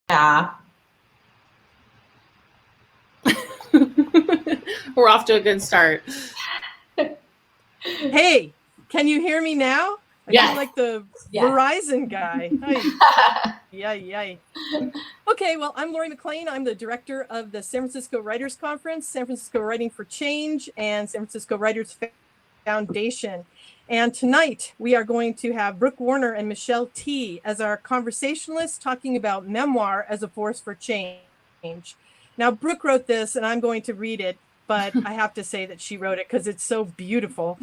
Yeah. We're off to a good start. Hey, can you hear me now? I Yes. feel like the Yes. Verizon guy. Yay. Okay, well, I'm Lori McLean. I'm the director of the San Francisco Writers Conference, San Francisco Writing for Change, and San Francisco Writers Foundation. And tonight we are going to have Brooke Warner and Michelle T as our conversationalists talking about memoir as a force for change. Now, Brooke wrote this, and I'm going to read it, but I have to say that she wrote it because it's so beautiful.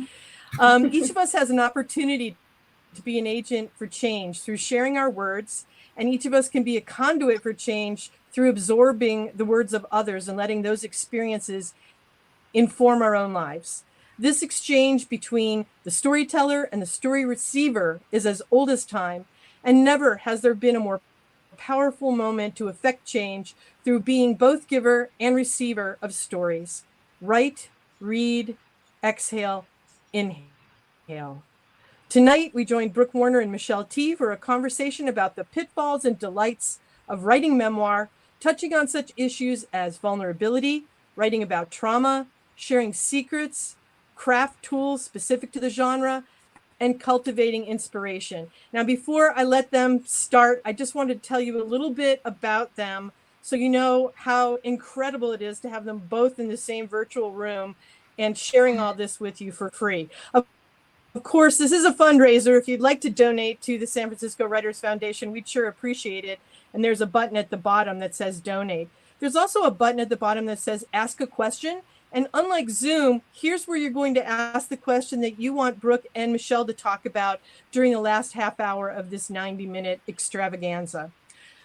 Each of us has an opportunity to be an agent for change through sharing our words, and each of us can be a conduit for change through absorbing the words of others and letting those experiences inform our own lives. This exchange between the storyteller and the story receiver is as old as time, and never has there been a more powerful moment to affect change through being both giver and receiver of stories. Write, read, exhale, inhale. Tonight, we joined Brooke Warner and Michelle T for a conversation about the pitfalls and delights of writing memoir, touching on such issues as vulnerability, writing about trauma, sharing secrets, craft tools specific to the genre, and cultivating inspiration. Now, before I let them start, I just wanted to tell you a little bit about them so you know how incredible it is to have them both in the same virtual room and sharing all this with you for free. Of course, this is a fundraiser. If you'd like to donate to the San Francisco Writers Foundation, we'd sure appreciate it. And there's a button at the bottom that says donate. There's also a button at the bottom that says ask a question. And unlike Zoom, here's where you're going to ask the question that you want Brooke and Michelle to talk about during the last half hour of this 90-minute extravaganza.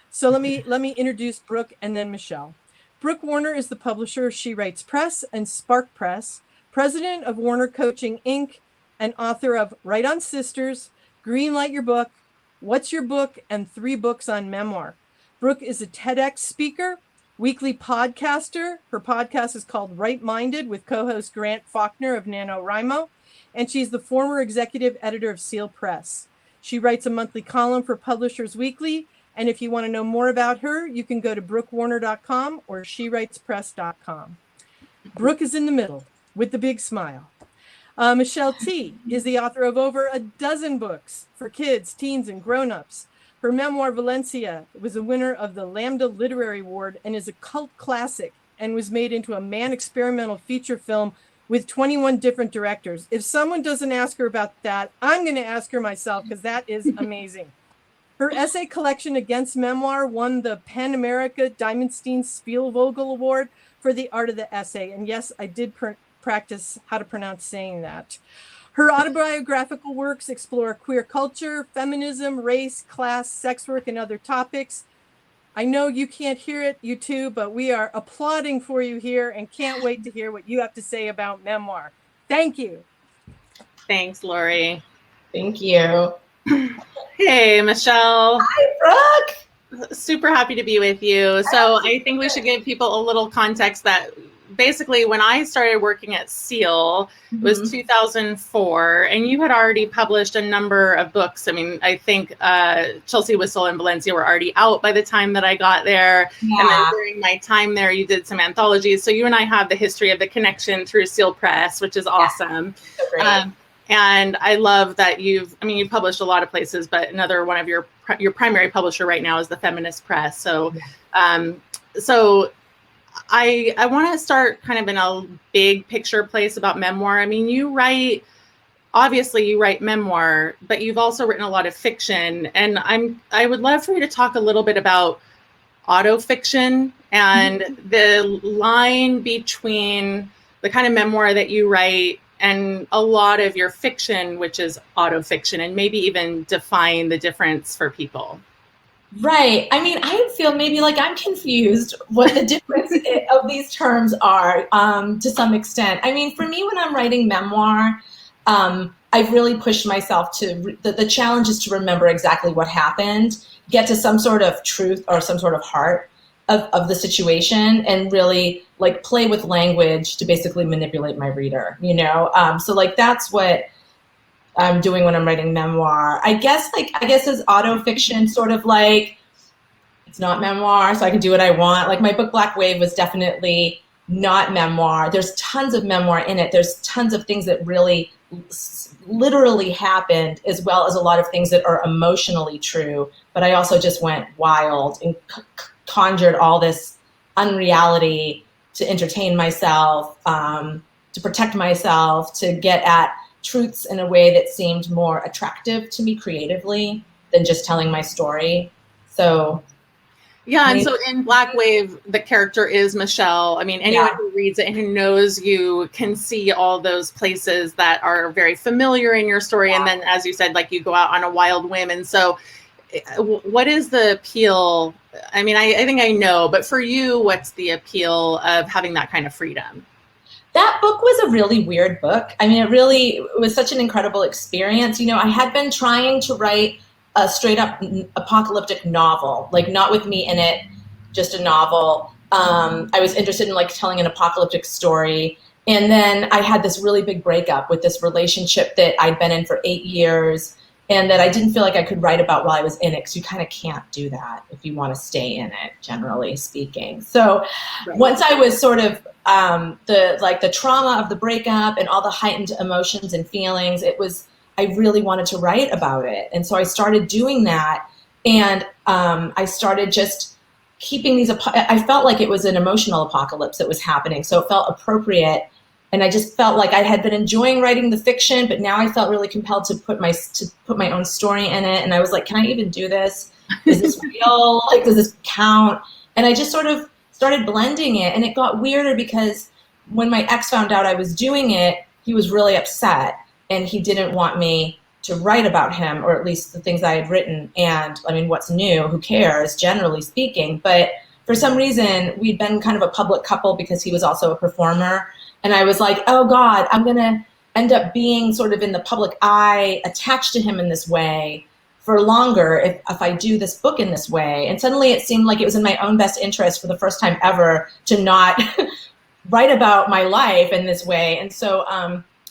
So let me introduce Brooke and then Michelle. Brooke Warner is the publisher of She Writes Press and Spark Press, president of Warner Coaching, Inc., and author of Write on Sisters, Greenlight Your Book, What's Your Book, and 3 books on memoir. Brooke is a TEDx speaker, weekly podcaster. Her podcast is called Right Minded with co-host Grant Faulkner of NaNoWriMo, and she's the former executive editor of Seal Press. She writes a monthly column for Publishers Weekly, and if you want to know more about her, you can go to brookewarner.com or shewritespress.com. Brooke is in the middle with the big smile. Michelle T is the author of over a dozen books for kids, teens, and grown-ups. Her memoir, Valencia, was a winner of the Lambda Literary Award and is a cult classic and was made into a man-experimental feature film with 21 different directors. If someone doesn't ask her about that, I'm going to ask her myself because that is amazing. Her essay collection, Against Memoir, won the Pan America Diamondstein Spielvogel Award for the art of the essay. And yes, I did practice how to pronounce saying that. Her autobiographical works explore queer culture, feminism, race, class, sex work, and other topics. I know you can't hear it, you two, but we are applauding for you here and can't wait to hear what you have to say about memoir. Thank you. Thanks, Lori. Thank you. Hey, Michelle. Hi, Brooke. Super happy to be with you. So I think we should give people a little context that basically when I started working at Seal, it was 2004, and you had already published a number of books. I mean, I think Chelsea Whistle and Valencia were already out by the time that I got there. Yeah. And then during my time there, you did some anthologies. So you and I have the history of the connection through Seal Press, which is awesome. So great. And I love that you've published a lot of places, but another one of your primary publisher right now is the Feminist Press. So, I want to start kind of in a big picture place about memoir. I mean, you write memoir, but you've also written a lot of fiction. And I would love for you to talk a little bit about autofiction and the line between the kind of memoir that you write and a lot of your fiction, which is autofiction, and maybe even define the difference for people. Right. I mean, I feel maybe like I'm confused what the difference of these terms are to some extent. I mean, for me, when I'm writing memoir, I've really pushed myself to, the challenge is to remember exactly what happened, get to some sort of truth or some sort of heart of the situation, and really like play with language to basically manipulate my reader, you know? So like that's what I'm doing when I'm writing memoir. I guess as autofiction, sort of like It's not memoir, so I can do what I want. Like my book Black Wave was definitely not memoir. There's tons of memoir in it. There's tons of things that really literally happened, as well as a lot of things that are emotionally true. But I also just went wild and conjured all this unreality to entertain myself, to protect myself, to get at truths in a way that seemed more attractive to me creatively than just telling my story. So yeah, and so in Black Wave, the character is Michelle. I mean, anyone who reads it and who knows you can see all those places that are very familiar in your story. And then, as you said, like you go out on a wild whim. And so what is the appeal? I mean, I think I know, but for you, what's the appeal of having that kind of freedom? That book was a really weird book. I mean, it was such an incredible experience. You know, I had been trying to write a straight up apocalyptic novel, like not with me in it, just a novel. I was interested in like telling an apocalyptic story. And then I had this really big breakup with this relationship that I'd been in for 8 years, and that I didn't feel like I could write about while I was in it, because you kind of can't do that if you want to stay in it, generally speaking. So once I was sort of the trauma of the breakup and all the heightened emotions and feelings, I really wanted to write about it. And so I started doing that, and I started just keeping these, I felt like it was an emotional apocalypse that was happening. So it felt appropriate. And I just felt like I had been enjoying writing the fiction, but now I felt really compelled to put my own story in it. And I was like, can I even do this? Is this real? Like, does this count? And I just sort of started blending it. And it got weirder because when my ex found out I was doing it, he was really upset, and he didn't want me to write about him, or at least the things I had written. And I mean, what's new? Who cares, generally speaking? But for some reason, we'd been kind of a public couple because he was also a performer. And I was like, oh God, I'm going to end up being sort of in the public eye, attached to him in this way for longer if I do this book in this way. And suddenly it seemed like it was in my own best interest for the first time ever to not write about my life in this way. And so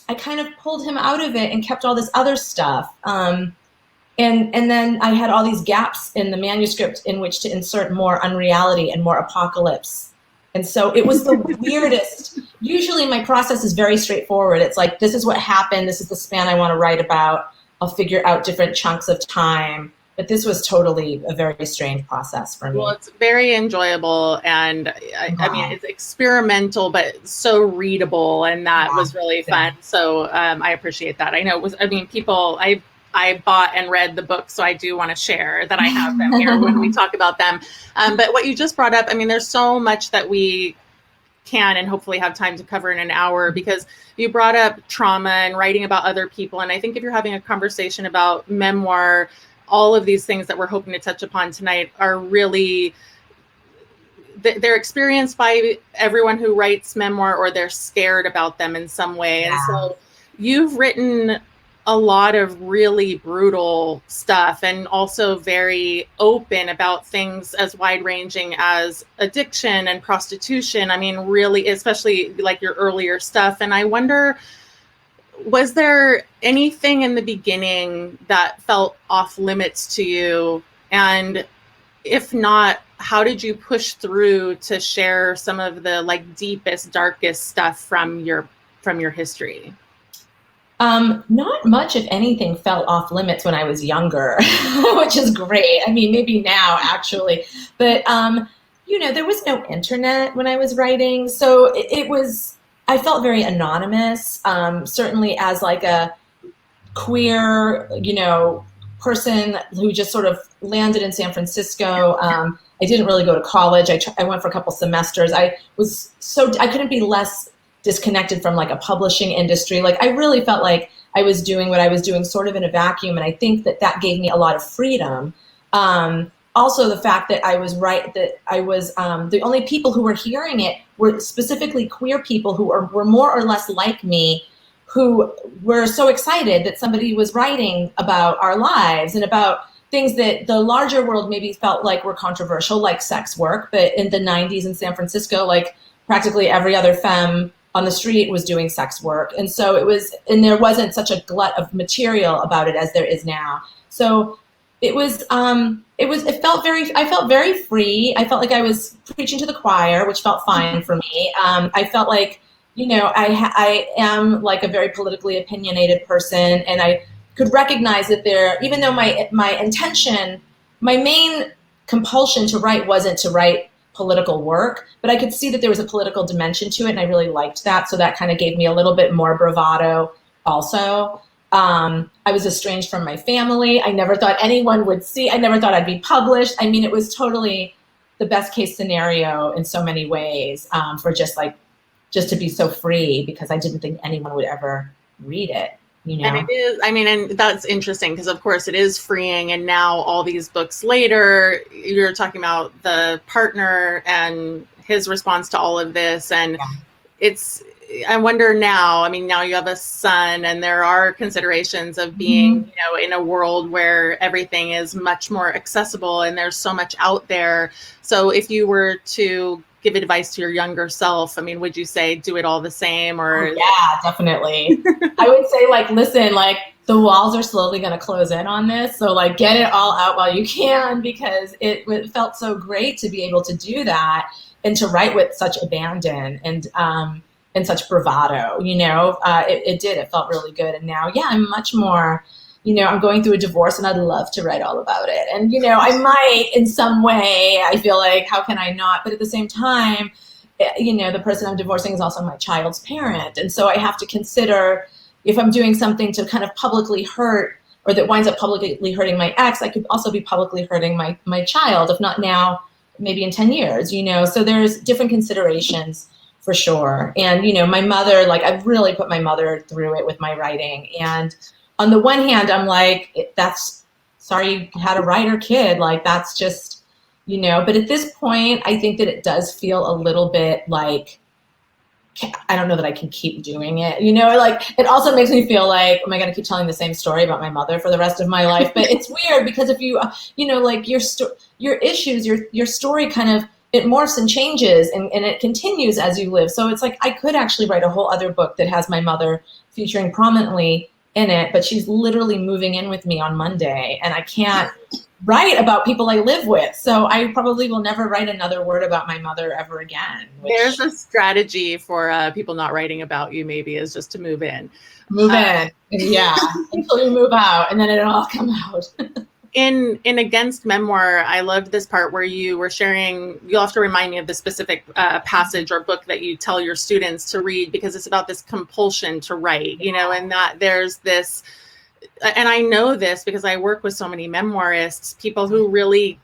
I kind of pulled him out of it and kept all this other stuff. And then I had all these gaps in the manuscript in which to insert more unreality and more apocalypse. And so it was the weirdest. Usually my process is very straightforward. It's like, this is what happened. This is the span I want to write about. I'll figure out different chunks of time. But this was totally a very strange process for me. Well, it's very enjoyable. And I mean, it's experimental, but so readable. And that was really fun. So I appreciate that. I know it was, I mean, people, I bought and read the book, so I do want to share that I have them here when we talk about them. But what you just brought up, I mean, there's so much that we can and hopefully have time to cover in an hour, because you brought up trauma and writing about other people. And I think if you're having a conversation about memoir, all of these things that we're hoping to touch upon tonight are really, they're experienced by everyone who writes memoir, or they're scared about them in some way. And so you've written a lot of really brutal stuff, and also very open about things as wide-ranging as addiction and prostitution. I mean, really, especially like your earlier stuff. And I wonder, was there anything in the beginning that felt off limits to you? And if not, how did you push through to share some of the like deepest, darkest stuff from your history? Not much, if anything, felt off limits when I was younger, which is great. I mean, maybe now actually, but, you know, there was no internet when I was writing. So I felt very anonymous, certainly as like a queer, you know, person who just sort of landed in San Francisco. I didn't really go to college. I went for a couple semesters. I couldn't be less disconnected from like a publishing industry. Like I really felt like I was doing what I was doing sort of in a vacuum. And I think that gave me a lot of freedom. Also the fact that I was the only people who were hearing it were specifically queer people who were more or less like me, who were so excited that somebody was writing about our lives and about things that the larger world maybe felt like were controversial, like sex work. But in the 90s in San Francisco, like practically every other femme on the street was doing sex work. And so there wasn't such a glut of material about it as there is now. So I felt very free. I felt like I was preaching to the choir, which felt fine for me. I felt like, I am like a very politically opinionated person, and I could recognize that even though my intention, my main compulsion to write wasn't to write political work, but I could see that there was a political dimension to it, and I really liked that. So that kind of gave me a little bit more bravado also. I was estranged from my family. I never thought anyone would see. I never thought I'd be published. I mean, it was totally the best case scenario in so many ways, for just to be so free, because I didn't think anyone would ever read it. And it is, I mean, and that's interesting because of course it is freeing. And now all these books later, you're talking about the partner and his response to all of this. And I wonder now, I mean, now you have a son, and there are considerations of being, in a world where everything is much more accessible and there's so much out there. So if you were to give advice to your younger self, I mean, would you say do it all the same? Or yeah, definitely. I would say listen, the walls are slowly going to close in on this. So get it all out while you can, because it felt so great to be able to do that and to write with such abandon and such bravado, it did. It felt really good. And now, I'm much more, I'm going through a divorce, and I'd love to write all about it. And, I might in some way. I feel like, how can I not? But at the same time, the person I'm divorcing is also my child's parent. And so I have to consider, if I'm doing something to kind of publicly hurt, or that winds up publicly hurting my ex, I could also be publicly hurting my child, if not now, maybe in 10 years, So there's different considerations for sure. And, my mother, I've really put my mother through it with my writing. And on the one hand, I'm like, sorry you had a writer kid. That's just, but at this point, I think that it does feel a little bit like, I don't know that I can keep doing it. It also makes me feel like, am I going to keep telling the same story about my mother for the rest of my life? But it's weird, because if you, your issues, your story kind of, it morphs and changes, and it continues as you live. So it's like, I could actually write a whole other book that has my mother featuring prominently in it, but she's literally moving in with me on Monday, and I can't write about people I live with. So I probably will never write another word about my mother ever again. There's a strategy for people not writing about you, maybe, is just to move in. Until you move out, and then it'll all come out. In Against Memoir, I loved this part where you were sharing, you'll have to remind me of the specific passage or book that you tell your students to read, because it's about this compulsion to write, and that there's this, and I know this because I work with so many memoirists, people who really,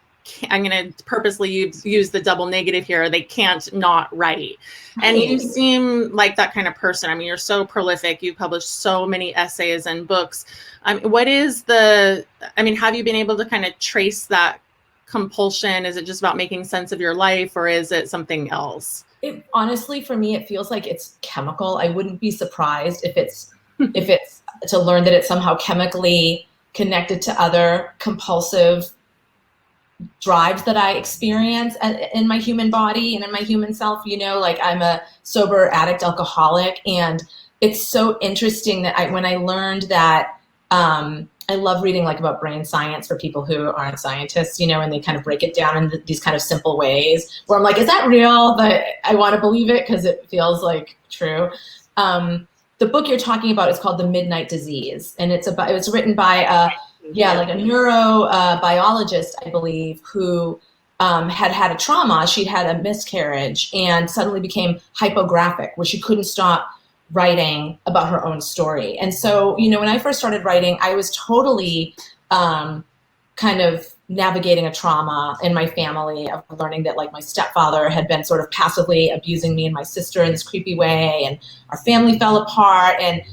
I'm going to purposely use the double negative here, they can't not write. And you seem like that kind of person. I mean, you're so prolific. You've published so many essays and books. Have you been able to kind of trace that compulsion? Is it just about making sense of your life, or is it something else? Honestly, for me, it feels like it's chemical. I wouldn't be surprised if it's to learn that it's somehow chemically connected to other compulsive drives that I experience in my human body and in my human self. I'm a sober addict alcoholic, and it's so interesting that when I learned that, I love reading about brain science for people who aren't scientists, and they kind of break it down in these kind of simple ways where I'm like, is that real? But I want to believe it because it feels like true. The book you're talking about is called The Midnight Disease, and it was written by a neurobiologist, I believe, who had a trauma. She had a miscarriage and suddenly became hypographic, where she couldn't stop writing about her own story. And so, when I first started writing, I was totally kind of navigating a trauma in my family of learning that my stepfather had been sort of passively abusing me and my sister in this creepy way, and our family fell apart. And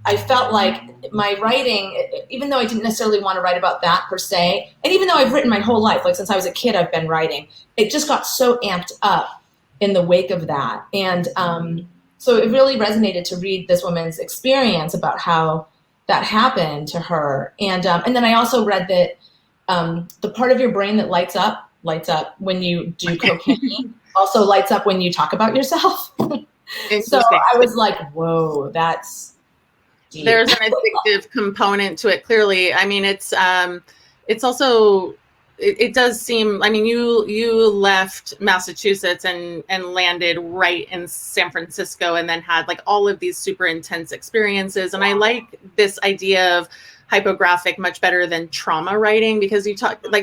I felt like my writing, even though I didn't necessarily want to write about that per se, and even though I've written my whole life, since I was a kid, I've been writing, it just got so amped up in the wake of that. And so it really resonated to read this woman's experience about how that happened to her. And then I also read that the part of your brain that lights up when you do cocaine also lights up when you talk about yourself. So I was like, whoa, that's there's an addictive component to it. Clearly, I mean, it's also, it does seem, I mean, you left Massachusetts and landed right in San Francisco, and then had like all of these super intense experiences. And I like this idea of hypographic much better than trauma writing, because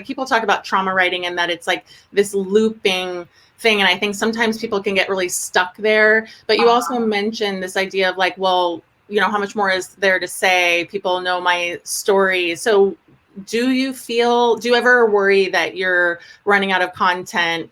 people talk about trauma writing and that it's like this looping thing. And I think sometimes people can get really stuck there. But you also mentioned this idea of like, well, you know, how much more is there to say? People know my story. So do you ever worry that you're running out of content,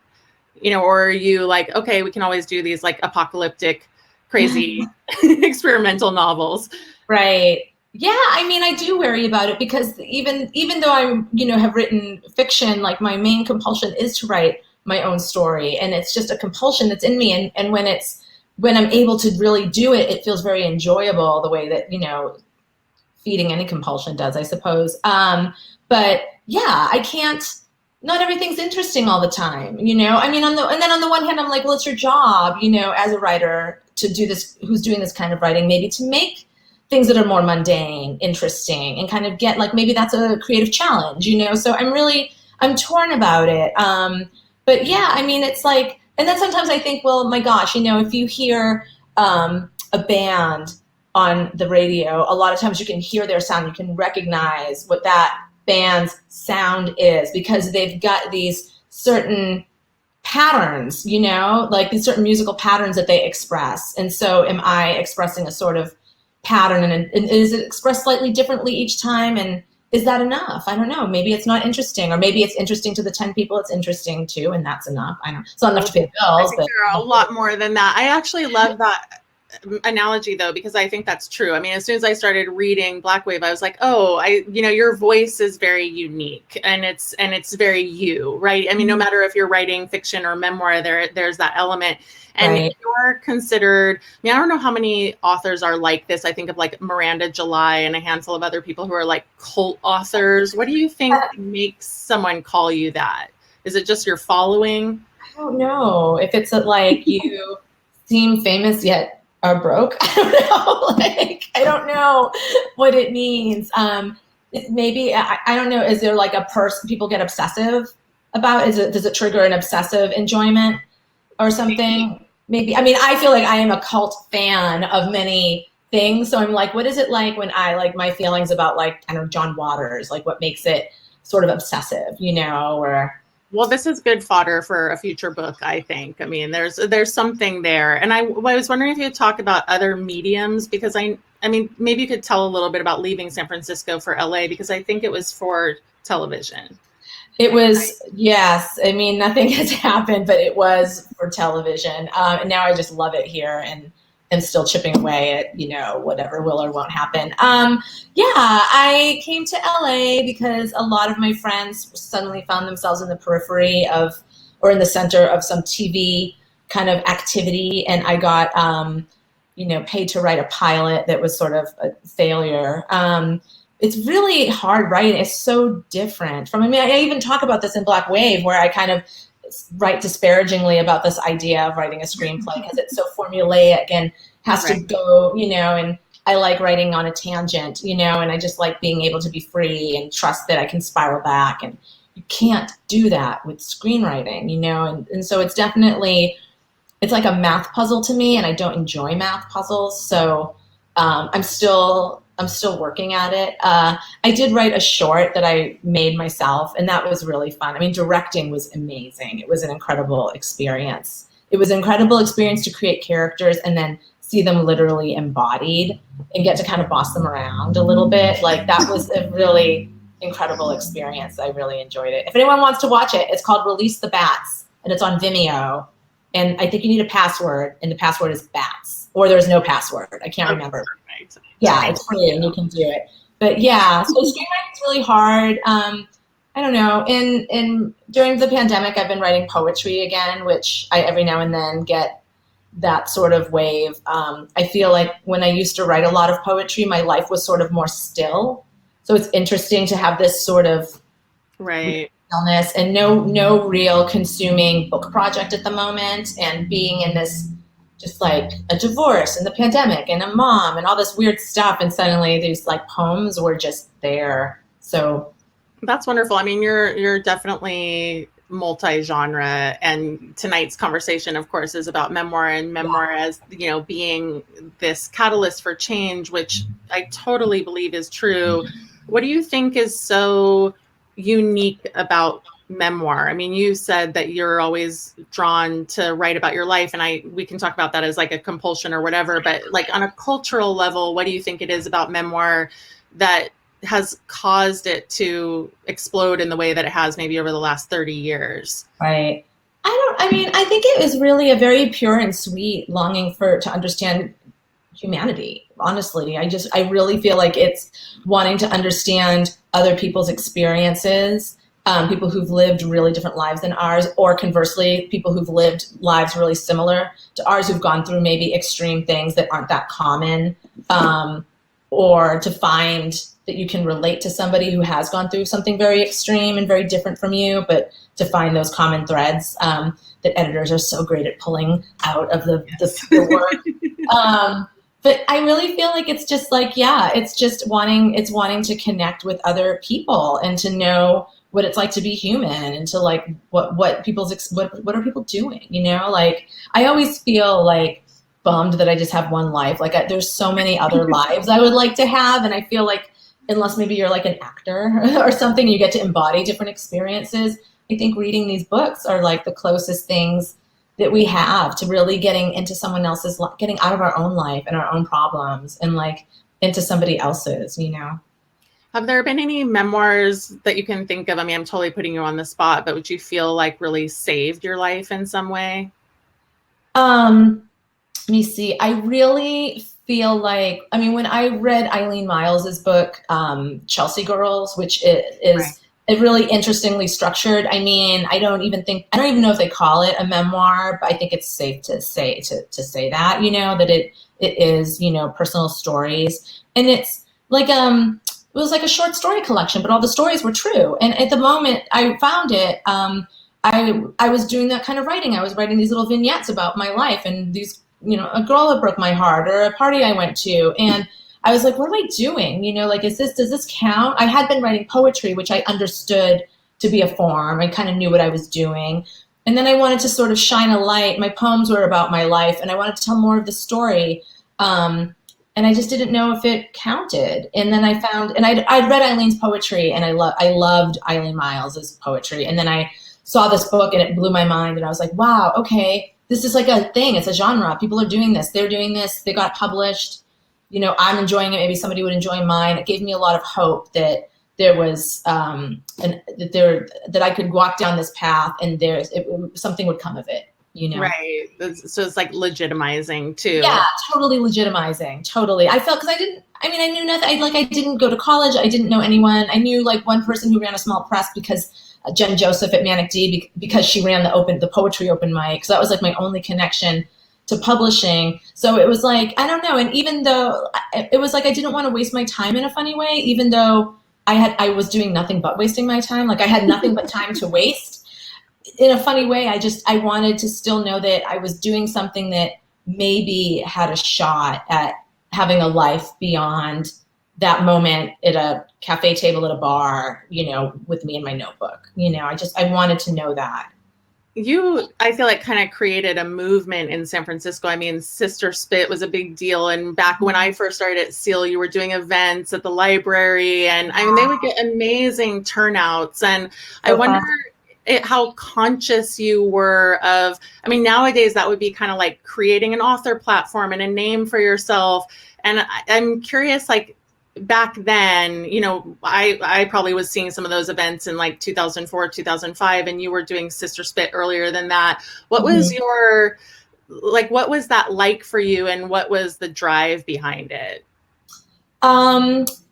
you know, or are you like, okay, we can always do these like apocalyptic, crazy experimental novels? Right. Yeah, I mean, I do worry about it, because even though I, you know, have written fiction, like my main compulsion is to write my own story, and it's just a compulsion that's in me. And when I'm able to really do it, it feels very enjoyable, the way that, you know, feeding any compulsion does, I suppose. But yeah, I can't. Not everything's interesting all the time, you know. I mean, on the one hand, I'm like, well, it's your job, you know, as a writer, to do this. Who's doing this kind of writing, maybe to make things that are more mundane interesting, and kind of get like, maybe that's a creative challenge, you know. So I'm torn about it. But yeah, I mean, it's like, and then sometimes I think, well, my gosh, you know, if you hear a band on the radio, a lot of times you can hear their sound, you can recognize what that band's sound is, because they've got these certain patterns, you know, like these certain musical patterns that they express. And so am I expressing a sort of pattern, and is it expressed slightly differently each time? And is that enough? I don't know. Maybe it's not interesting, or maybe it's interesting to the 10 people it's interesting to, and that's enough. I don't know. It's not enough to pay the bills. I think there are a lot more than that. I actually love that analogy though, because I think that's true. I mean, as soon as I started reading Black Wave, I was like, oh, you know, your voice is very unique, and it's very you, right? I mean, no matter if you're writing fiction or memoir, there's that element. And right. You're considered, I mean, I don't know how many authors are like this. I think of like Miranda July and a handful of other people who are like cult authors. What do you think makes someone call you that? Is it just your following? I don't know if it's like you seem famous yet are broke. I don't know. Like, I don't know what it means. Maybe I don't know. Is there like a person people get obsessive about? Does it trigger an obsessive enjoyment or something? Maybe. I mean, I feel like I am a cult fan of many things. So I'm like, what is it like when I like my feelings about, like, I don't know, John Waters? Like, what makes it sort of obsessive? You know, or. Well, this is good fodder for a future book, I think. I mean, there's something there. And I was wondering if you could talk about other mediums, because I mean, maybe you could tell a little bit about leaving San Francisco for LA, because I think it was for television. It was, yes. I mean, nothing has happened, but it was for television. And now I just love it here, and am still chipping away at, you know, whatever will or won't happen. Yeah, I came to LA because a lot of my friends suddenly found themselves in the periphery of, or in the center of some TV kind of activity. And I got, you know, paid to write a pilot that was sort of a failure. It's really hard writing. It's so different from, I mean, I even talk about this in Black Wave, where I kind of write disparagingly about this idea of writing a screenplay, because it's so formulaic and has to go, you know, and I like writing on a tangent, you know, and I just like being able to be free and trust that I can spiral back, and you can't do that with screenwriting, you know, and so it's definitely, it's like a math puzzle to me, and I don't enjoy math puzzles. So I'm still working at it. I did write a short that I made myself, and that was really fun. I mean, directing was amazing. It was an incredible experience. It was an incredible experience to create characters and then see them literally embodied and get to kind of boss them around a little bit. Like, that was a really incredible experience. I really enjoyed it. If anyone wants to watch it, it's called Release the Bats, and it's on Vimeo. And I think you need a password, and the password is bats, or there's no password. I can't remember. Yeah, it's free and you can do it. But yeah, so screenwriting is really hard. I don't know. During the pandemic, I've been writing poetry again, which I every now and then get that sort of wave. I feel like when I used to write a lot of poetry, my life was sort of more still. So it's interesting to have this sort of stillness and no real consuming book project at the moment, and being in this just like a divorce and the pandemic and a mom and all this weird stuff. And suddenly these like poems were just there. So that's wonderful. I mean, you're definitely multi-genre, and tonight's conversation, of course, is about memoir, and memoir as, you know, being this catalyst for change, which I totally believe is true. What do you think is so unique about memoir? I mean, you said that you're always drawn to write about your life, and we can talk about that as like a compulsion or whatever, but like on a cultural level, what do you think it is about memoir that has caused it to explode in the way that it has maybe over the last 30 years? Right. I think it was really a very pure and sweet longing to understand humanity. Honestly, I really feel like it's wanting to understand other people's experiences, people who've lived really different lives than ours, or conversely, people who've lived lives really similar to ours, who've gone through maybe extreme things that aren't that common, or to find that you can relate to somebody who has gone through something very extreme and very different from you, but to find those common threads that editors are so great at pulling out of the work. But I really feel like it's just like, it's wanting to connect with other people and to know what it's like to be human, and to like what are people doing, you know? Like, I always feel like bummed that I just have one life. Like, there's so many other lives I would like to have, and I feel like unless maybe you're like an actor or something, you get to embody different experiences. I think reading these books are like the closest things that we have to really getting into someone else's, getting out of our own life and our own problems and like into somebody else's, you know? Have there been any memoirs that you can think of? I mean, I'm totally putting you on the spot, but would you feel like really saved your life in some way? Let me see. I really feel like, I mean, when I read Eileen Miles's book, Chelsea Girls, which is really interestingly structured. I mean, I don't even know if they call it a memoir, but I think it's safe to say that, you know, that it is, you know, personal stories. And it's like, it was like a short story collection, but all the stories were true. And at the moment I found it, I was doing that kind of writing. I was writing these little vignettes about my life and these, you know, a girl that broke my heart or a party I went to. And I was like, what am I doing? You know, like, does this count? I had been writing poetry, which I understood to be a form. I kind of knew what I was doing. And then I wanted to sort of shine a light. My poems were about my life, and I wanted to tell more of the story. And I just didn't know if it counted. And then I found, and I'd read Eileen's poetry, and I loved Eileen Miles's poetry. And then I saw this book, and it blew my mind. And I was like, wow, okay, this is like a thing. It's a genre. People are doing this. They're doing this. They got published. You know, I'm enjoying it. Maybe somebody would enjoy mine. It gave me a lot of hope that there was, that I could walk down this path, and something would come of it. You know? Right. So it's like legitimizing too. Yeah, totally legitimizing. Totally. I felt, because I knew nothing. I didn't go to college. I didn't know anyone. I knew like one person who ran a small press, because Jen Joseph at Manic D, because she ran the poetry open mic. So that was like my only connection to publishing. So it was like, I don't know. And even though it was like, I didn't want to waste my time in a funny way, even though I was doing nothing but wasting my time. Like, I had nothing but time to waste. In a funny way, I wanted to still know that I was doing something that maybe had a shot at having a life beyond that moment at a cafe table at a bar, you know, with me and my notebook. You know, I wanted to know that. I feel like kind of created a movement in San Francisco. I mean, Sister Spit was a big deal. And back when I first started at SEAL, you were doing events at the library, and I mean, they would get amazing turnouts. And I wonder how conscious you were of, I mean, nowadays that would be kind of like creating an author platform and a name for yourself. And I'm curious, like, back then, you know, I probably was seeing some of those events in like 2004, 2005, and you were doing Sister Spit earlier than that. What was what was that like for you, and what was the drive behind it?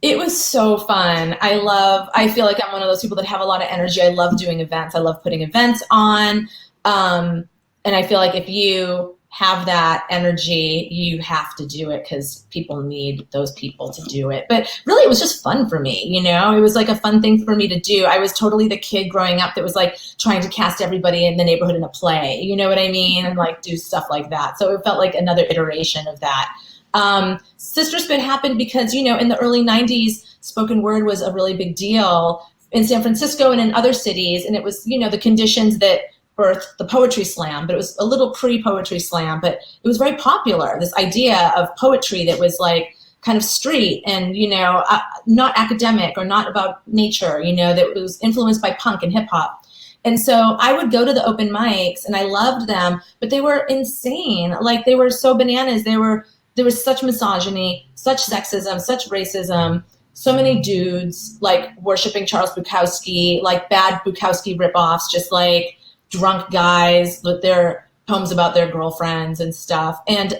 It was so fun. I feel like I'm one of those people that have a lot of energy. I love doing events. I love putting events on. And I feel like if you have that energy, you have to do it because people need those people to do it. But really, it was just fun for me, you know? It was like a fun thing for me to do. I was totally the kid growing up that was like trying to cast everybody in the neighborhood in a play, you know what I mean? And like do stuff like that. So it felt like another iteration of that. Sister Spit happened because, you know, in the early 90s, spoken word was a really big deal in San Francisco and in other cities. And it was, you know, the conditions that birthed the poetry slam, but it was a little pre-poetry slam, but it was very popular, this idea of poetry that was like kind of street and, you know, not academic or not about nature, you know, that was influenced by punk and hip hop. And so I would go to the open mics and I loved them, but they were insane. Like they were so bananas. There was such misogyny, such sexism, such racism, so many dudes like worshiping Charles Bukowski, like bad Bukowski ripoffs, just like drunk guys with their poems about their girlfriends and stuff. And,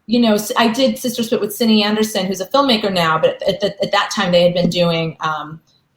you know, I did Sister Spit with Cindy Anderson, who's a filmmaker now, but at that time they had been doing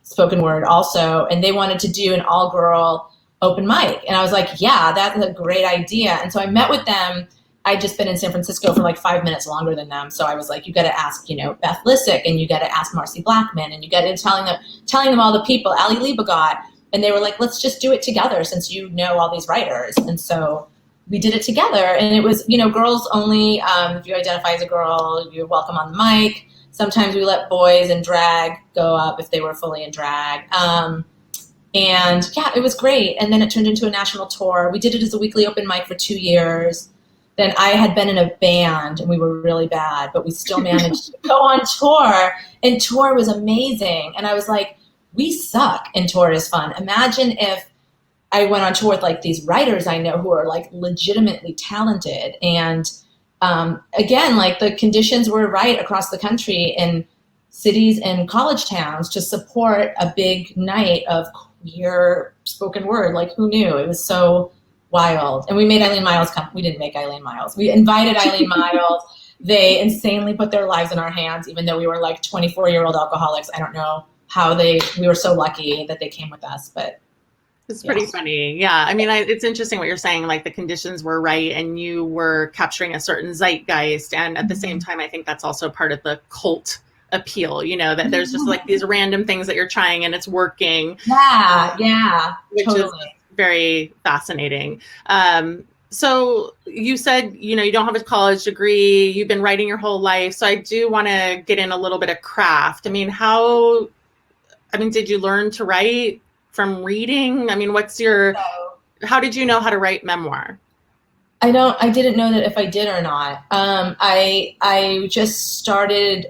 spoken word also, and they wanted to do an all-girl open mic. And I was like, yeah, that's a great idea. And so I met with them. I'd just been in San Francisco for like 5 minutes longer than them. So I was like, you got to ask, you know, Beth Lissick, and you got to ask Marcy Blackman, and you got to telling them all the people, Ali Liebegot. And they were like, let's just do it together since you know all these writers. And so we did it together. And it was, you know, girls only. If you identify as a girl, you're welcome on the mic. Sometimes we let boys in drag go up if they were fully in drag. And yeah, it was great. And then it turned into a national tour. We did it as a weekly open mic for 2 years. Then I had been in a band and we were really bad, but we still managed to go on tour. And tour was amazing. And I was like, we suck and tour is fun. Imagine if I went on tour with like these writers I know who are like legitimately talented. And again, like the conditions were right across the country in cities and college towns to support a big night of queer spoken word. Like who knew? It was so wild. And we made Eileen Miles come. We didn't make Eileen Miles. We invited Eileen Miles. They insanely put their lives in our hands, even though we were like 24-year-old alcoholics. I don't know how we were so lucky that they came with us, but it's pretty funny. Yeah. I mean, it's interesting what you're saying, like the conditions were right and you were capturing a certain zeitgeist. And at the same time, I think that's also part of the cult appeal, you know, that there's just like these random things that you're trying and it's working. Yeah. Which totally is very fascinating. So you said, you know, you don't have a college degree, you've been writing your whole life. So I do want to get in a little bit of craft. I mean, did you learn to write from reading? I mean, how did you know how to write memoir? I didn't know that if I did or not. I just started,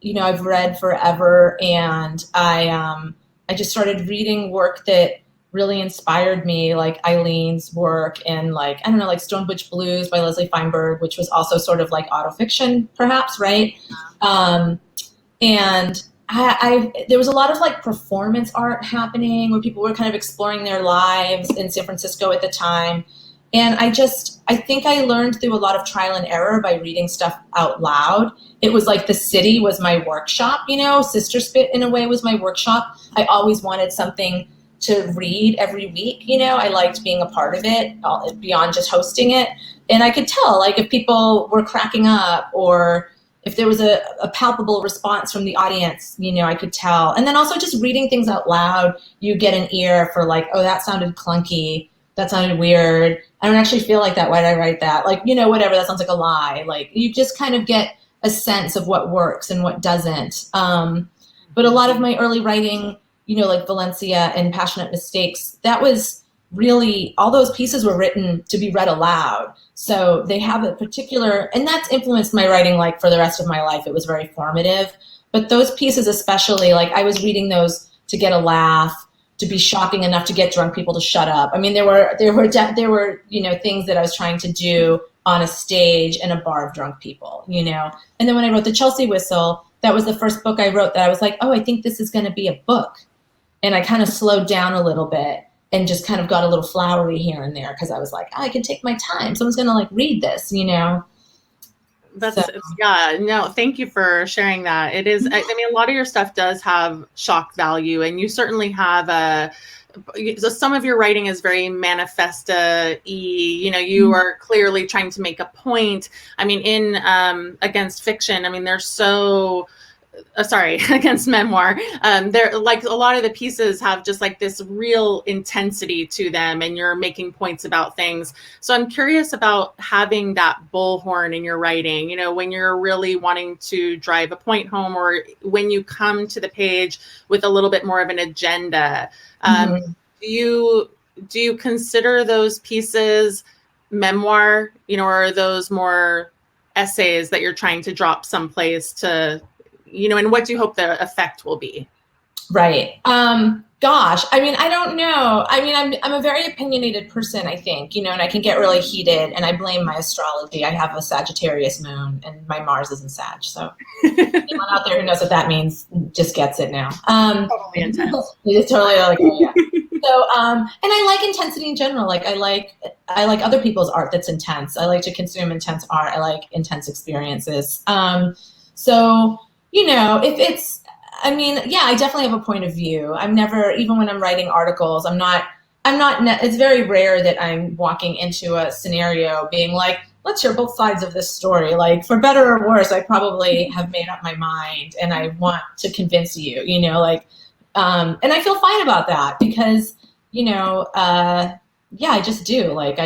you know, I've read forever, and I just started reading work that really inspired me, like Eileen's work and like, I don't know, like Stone Butch Blues by Leslie Feinberg, which was also sort of like autofiction perhaps, right? And there was a lot of like performance art happening where people were kind of exploring their lives in San Francisco at the time. And I think I learned through a lot of trial and error by reading stuff out loud. It was like the city was my workshop, you know, Sister Spit in a way was my workshop. I always wanted something to read every week, you know, I liked being a part of it beyond just hosting it. And I could tell like if people were cracking up or if there was a palpable response from the audience, you know, I could tell. And then also just reading things out loud, you get an ear for like, oh, that sounded clunky. That sounded weird. I don't actually feel like that. Why did I write that? Like, you know, whatever, that sounds like a lie. Like you just kind of get a sense of what works and what doesn't. But a lot of my early writing, you know, like Valencia and Passionate Mistakes, that was really, all those pieces were written to be read aloud. So they have a particular, and that's influenced my writing like for the rest of my life. It was very formative. But those pieces especially, like I was reading those to get a laugh, to be shocking enough to get drunk people to shut up. I mean, there were you know, things that I was trying to do on a stage in a bar of drunk people, you know. And then when I wrote The Chelsea Whistle, that was the first book I wrote that I was like, oh, I think this is going to be a book. And I kind of slowed down a little bit and just kind of got a little flowery here and there because I was like, I can take my time. Someone's going to like read this, you know. Yeah, no, thank you for sharing that. It is, I mean, a lot of your stuff does have shock value, and you certainly have so some of your writing is very manifesta-y, you know, you are clearly trying to make a point. I mean, in Against Fiction, I mean, they're so against Memoir, they're like, a lot of the pieces have just like this real intensity to them, and you're making points about things. So I'm curious about having that bullhorn in your writing, you know, when you're really wanting to drive a point home, or when you come to the page with a little bit more of an agenda. Do you consider those pieces memoir, you know, or are those more essays that you're trying to drop someplace to, you know, and what do you hope the effect will be? Right. Gosh, I mean, I don't know. I mean, I'm a very opinionated person, I think, you know, and I can get really heated, and I blame my astrology. I have a Sagittarius moon, and my Mars is in Sag. So anyone out there who knows what that means just gets it now. Totally intense. It's totally like, oh, yeah. So, and I like intensity in general. Like I like other people's art that's intense. I like to consume intense art. I like intense experiences. So, you know, if it's, I mean, yeah, I definitely have a point of view. I'm never, even when I'm writing articles, it's very rare that I'm walking into a scenario being like, let's hear both sides of this story. Like, for better or worse, I probably have made up my mind and I want to convince you, you know, like, and I feel fine about that because, you know, yeah, I just do. Like,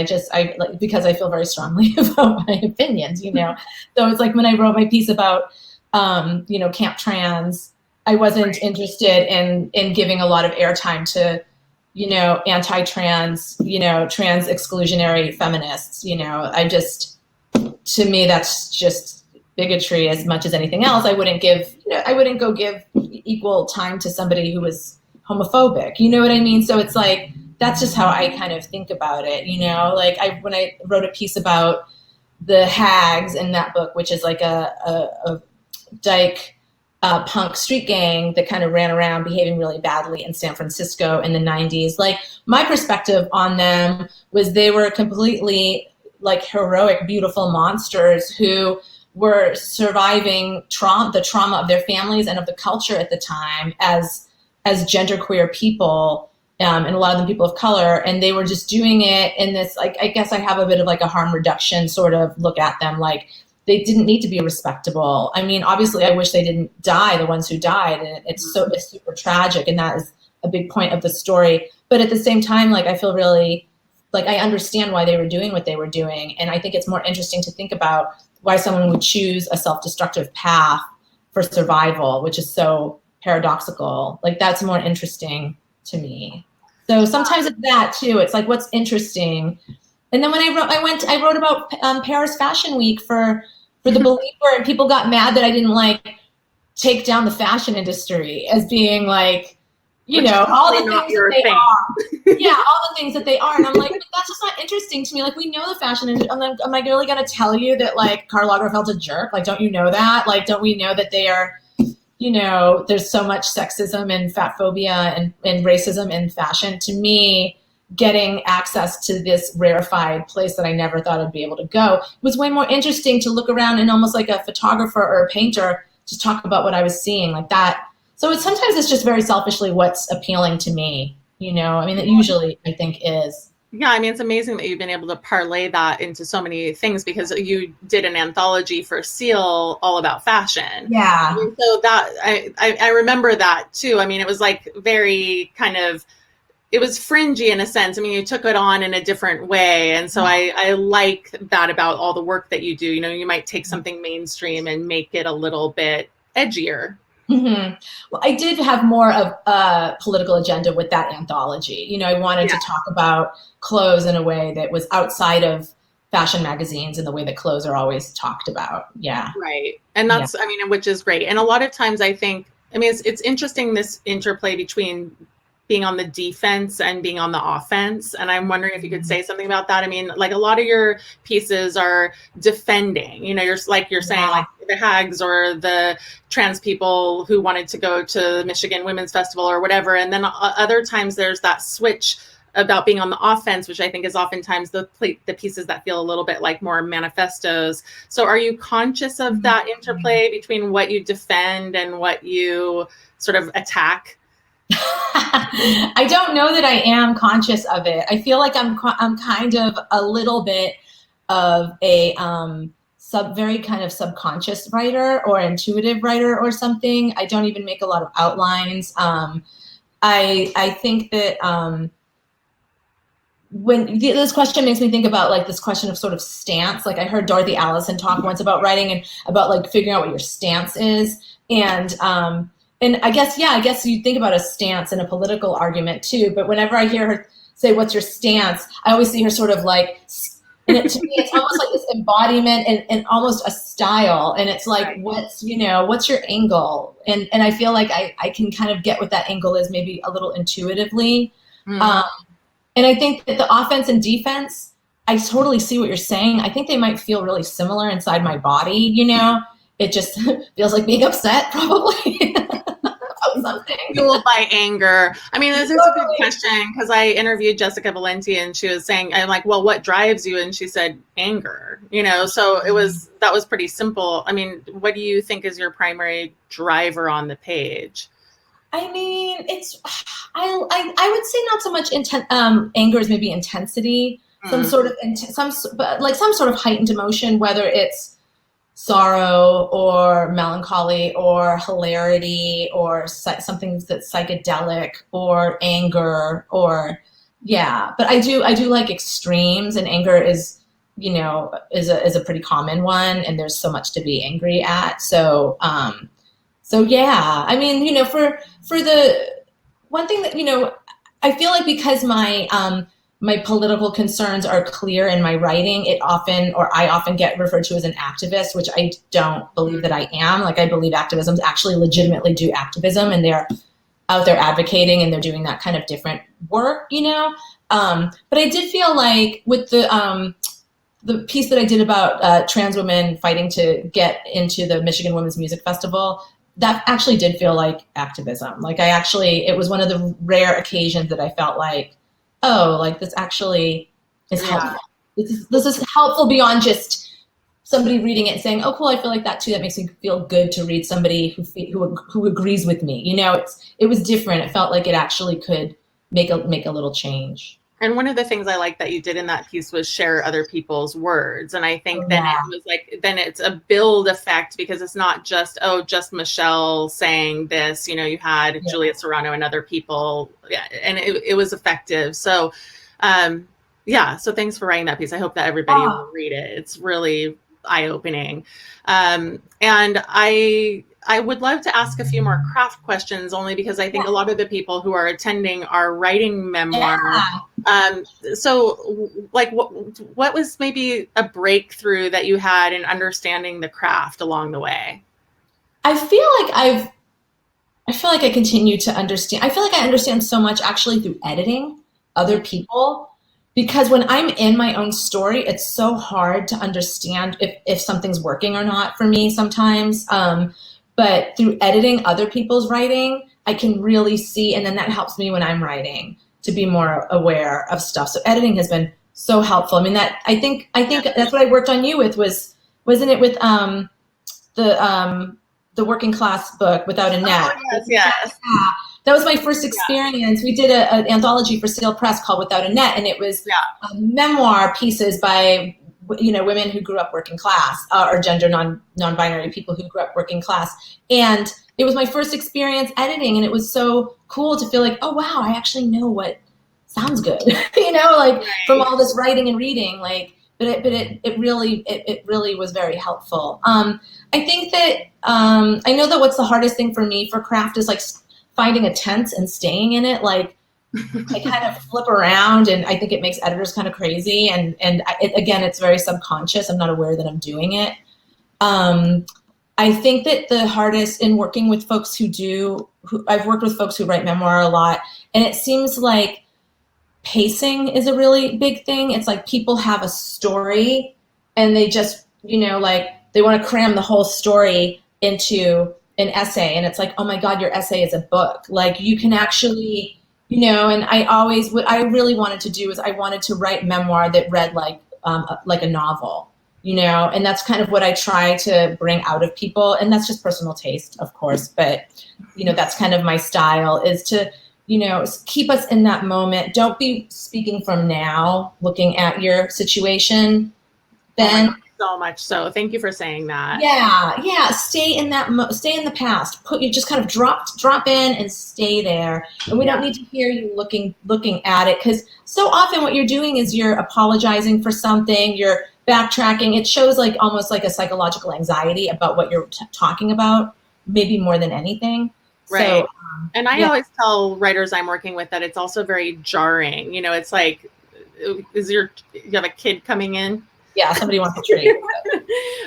because I feel very strongly about my opinions, you know. So it's like when I wrote my piece about, you know, Camp Trans, I wasn't interested in giving a lot of airtime to, you know, anti-trans, you know, trans exclusionary feminists. You know, to me, that's just bigotry as much as anything else. I wouldn't go give equal time to somebody who was homophobic. You know what I mean? So it's like, that's just how I kind of think about it. You know, like when I wrote a piece about the Hags in that book, which is like a dyke punk street gang that kind of ran around behaving really badly in San Francisco in the 90s. Like, my perspective on them was they were completely like heroic, beautiful monsters who were surviving the trauma of their families and of the culture at the time as genderqueer people, and a lot of them people of color, and they were just doing it in this, like, I guess I have a bit of like a harm reduction sort of look at them. Like, they didn't need to be respectable. I mean, obviously, I wish they didn't die, the ones who died, and it's super tragic, and that is a big point of the story. But at the same time, like, I feel really like I understand why they were doing what they were doing, and I think it's more interesting to think about why someone would choose a self-destructive path for survival, which is so paradoxical. Like, that's more interesting to me. So sometimes it's that too. It's like, what's interesting. And then when I wrote about Paris Fashion Week for The Believer, and people got mad that I didn't like take down the fashion industry as being like, you know, all the things that they are. Yeah, all the things that they are. And I'm like, but that's just not interesting to me. Like, we know the fashion industry. Am I really going to tell you that like Karl Lagerfeld's a jerk? Like, don't you know that? Like, don't we know that they are, you know, there's so much sexism and fat phobia and racism in fashion. To me, getting access to this rarefied place that I never thought I'd be able to go was way more interesting to look around and almost like a photographer or a painter just talk about what I was seeing like that. So sometimes it's just very selfishly what's appealing to me, you know. I mean, it usually I think is. Yeah, I mean, it's amazing that you've been able to parlay that into so many things, because you did an anthology for Seal all about fashion. Yeah. And so that I remember that too. I mean, it was like very kind of, it was fringy in a sense. I mean, you took it on in a different way. And so I like that about all the work that you do. You know, you might take something mainstream and make it a little bit edgier. Mm-hmm. Well, I did have more of a political agenda with that anthology. You know, I wanted to talk about clothes in a way that was outside of fashion magazines and the way that clothes are always talked about. Yeah. Right. And that's, I mean, which is great. And a lot of times I think, I mean, it's interesting, this interplay between being on the defense and being on the offense. And I'm wondering if you could say something about that. I mean, like, a lot of your pieces are defending, you know, you're saying like the Hags or the trans people who wanted to go to Michigan Women's Festival or whatever. And then other times there's that switch about being on the offense, which I think is oftentimes the pieces that feel a little bit like more manifestos. So are you conscious of that interplay between what you defend and what you sort of attack? I don't know that I am conscious of it. I feel like I'm kind of a little bit of a very kind of subconscious writer or intuitive writer or something. I don't even make a lot of outlines. I think that when this question makes me think about like this question of sort of stance. Like I heard Dorothy Allison talk once about writing and about like figuring out what your stance is. And I guess, yeah, I guess you think about a stance in a political argument too. But whenever I hear her say, "What's your stance?" I always see her sort of like, and to me, it's almost like this embodiment and almost a style. And it's like, what's your angle? And I feel like I can kind of get what that angle is, maybe a little intuitively. And I think that the offense and defense, I totally see what you're saying. I think they might feel really similar inside my body, It just feels like being upset, probably. Something. Fueled by anger. I mean, this is a good question because I interviewed Jessica Valenti and she was saying, I'm like, well, what drives you? And she said, anger, so that was pretty simple. I mean, what do you think is your primary driver on the page? I mean, I would say not so much anger is maybe intensity, some sort of some sort of heightened emotion, whether it's sorrow or melancholy or hilarity or something that's psychedelic or anger or but I do like extremes, and anger is a pretty common one, and there's so much to be angry at. So yeah, I mean, for the one thing that, I feel like because my political concerns are clear in my writing, I often get referred to as an activist, which I don't believe that I am. Like, I believe activisms actually legitimately do activism, and they're out there advocating, and they're doing that kind of different work, But I did feel like with the piece that I did about trans women fighting to get into the Michigan Women's Music Festival, that actually did feel like activism. Like it was one of the rare occasions that I felt like, oh, like this actually is helpful. This is helpful beyond just somebody reading it and saying, oh, cool, I feel like that too. That makes me feel good to read somebody who agrees with me. It was different. It felt like it actually could make a little change. And one of the things I like that you did in that piece was share other people's words. And I think then it was like, then it's a build effect, because it's not just, just Michelle saying this, you had Juliet Serrano and other people. Yeah. And it was effective. So, so thanks for writing that piece. I hope that everybody will read it. It's really eye-opening. And I would love to ask a few more craft questions, only because I think a lot of the people who are attending are writing memoir. So like what was maybe a breakthrough that you had in understanding the craft along the way? I feel like I continue to understand. I feel like I understand so much actually through editing other people, because when I'm in my own story, it's so hard to understand if something's working or not for me sometimes. But through editing other people's writing, I can really see, and then that helps me when I'm writing to be more aware of stuff. So editing has been so helpful. I mean, that I think that's what I worked on you with, wasn't it with the working class book, Without a Net? Oh, yes. Yeah. That was my first experience. We did an anthology for Sale Press called Without a Net, and it was memoir pieces by women who grew up working class, or gender non-binary people who grew up working class. And it was my first experience editing, and it was so cool to feel like, oh wow, I actually know what sounds good, from all this writing and reading, but it really was very helpful. I think that I know that what's the hardest thing for me for craft is like finding a tense and staying in it. Like, I kind of flip around, and I think it makes editors kind of crazy. And again, it's very subconscious. I'm not aware that I'm doing it. I think that the hardest in working with folks I've worked with folks who write memoir a lot, and it seems like pacing is a really big thing. It's like people have a story, and they just, they want to cram the whole story into an essay. And it's like, oh my God, your essay is a book. Like, you can actually, and what I really wanted to do is I wanted to write memoir that read like a novel, and that's kind of what I try to bring out of people. And that's just personal taste, of course. But, that's kind of my style, is to keep us in that moment. Don't be speaking from now, looking at your situation. Then so much so. Thank you for saying that. Yeah. Stay in the past. You just kind of drop in and stay there. And we don't need to hear you looking at it, because so often what you're doing is you're apologizing for something, you're backtracking. It shows like almost like a psychological anxiety about what you're talking about, maybe more than anything. Right. So, and I always tell writers I'm working with that it's also very jarring. It's like, you have a kid coming in? Yeah, somebody wants to treat.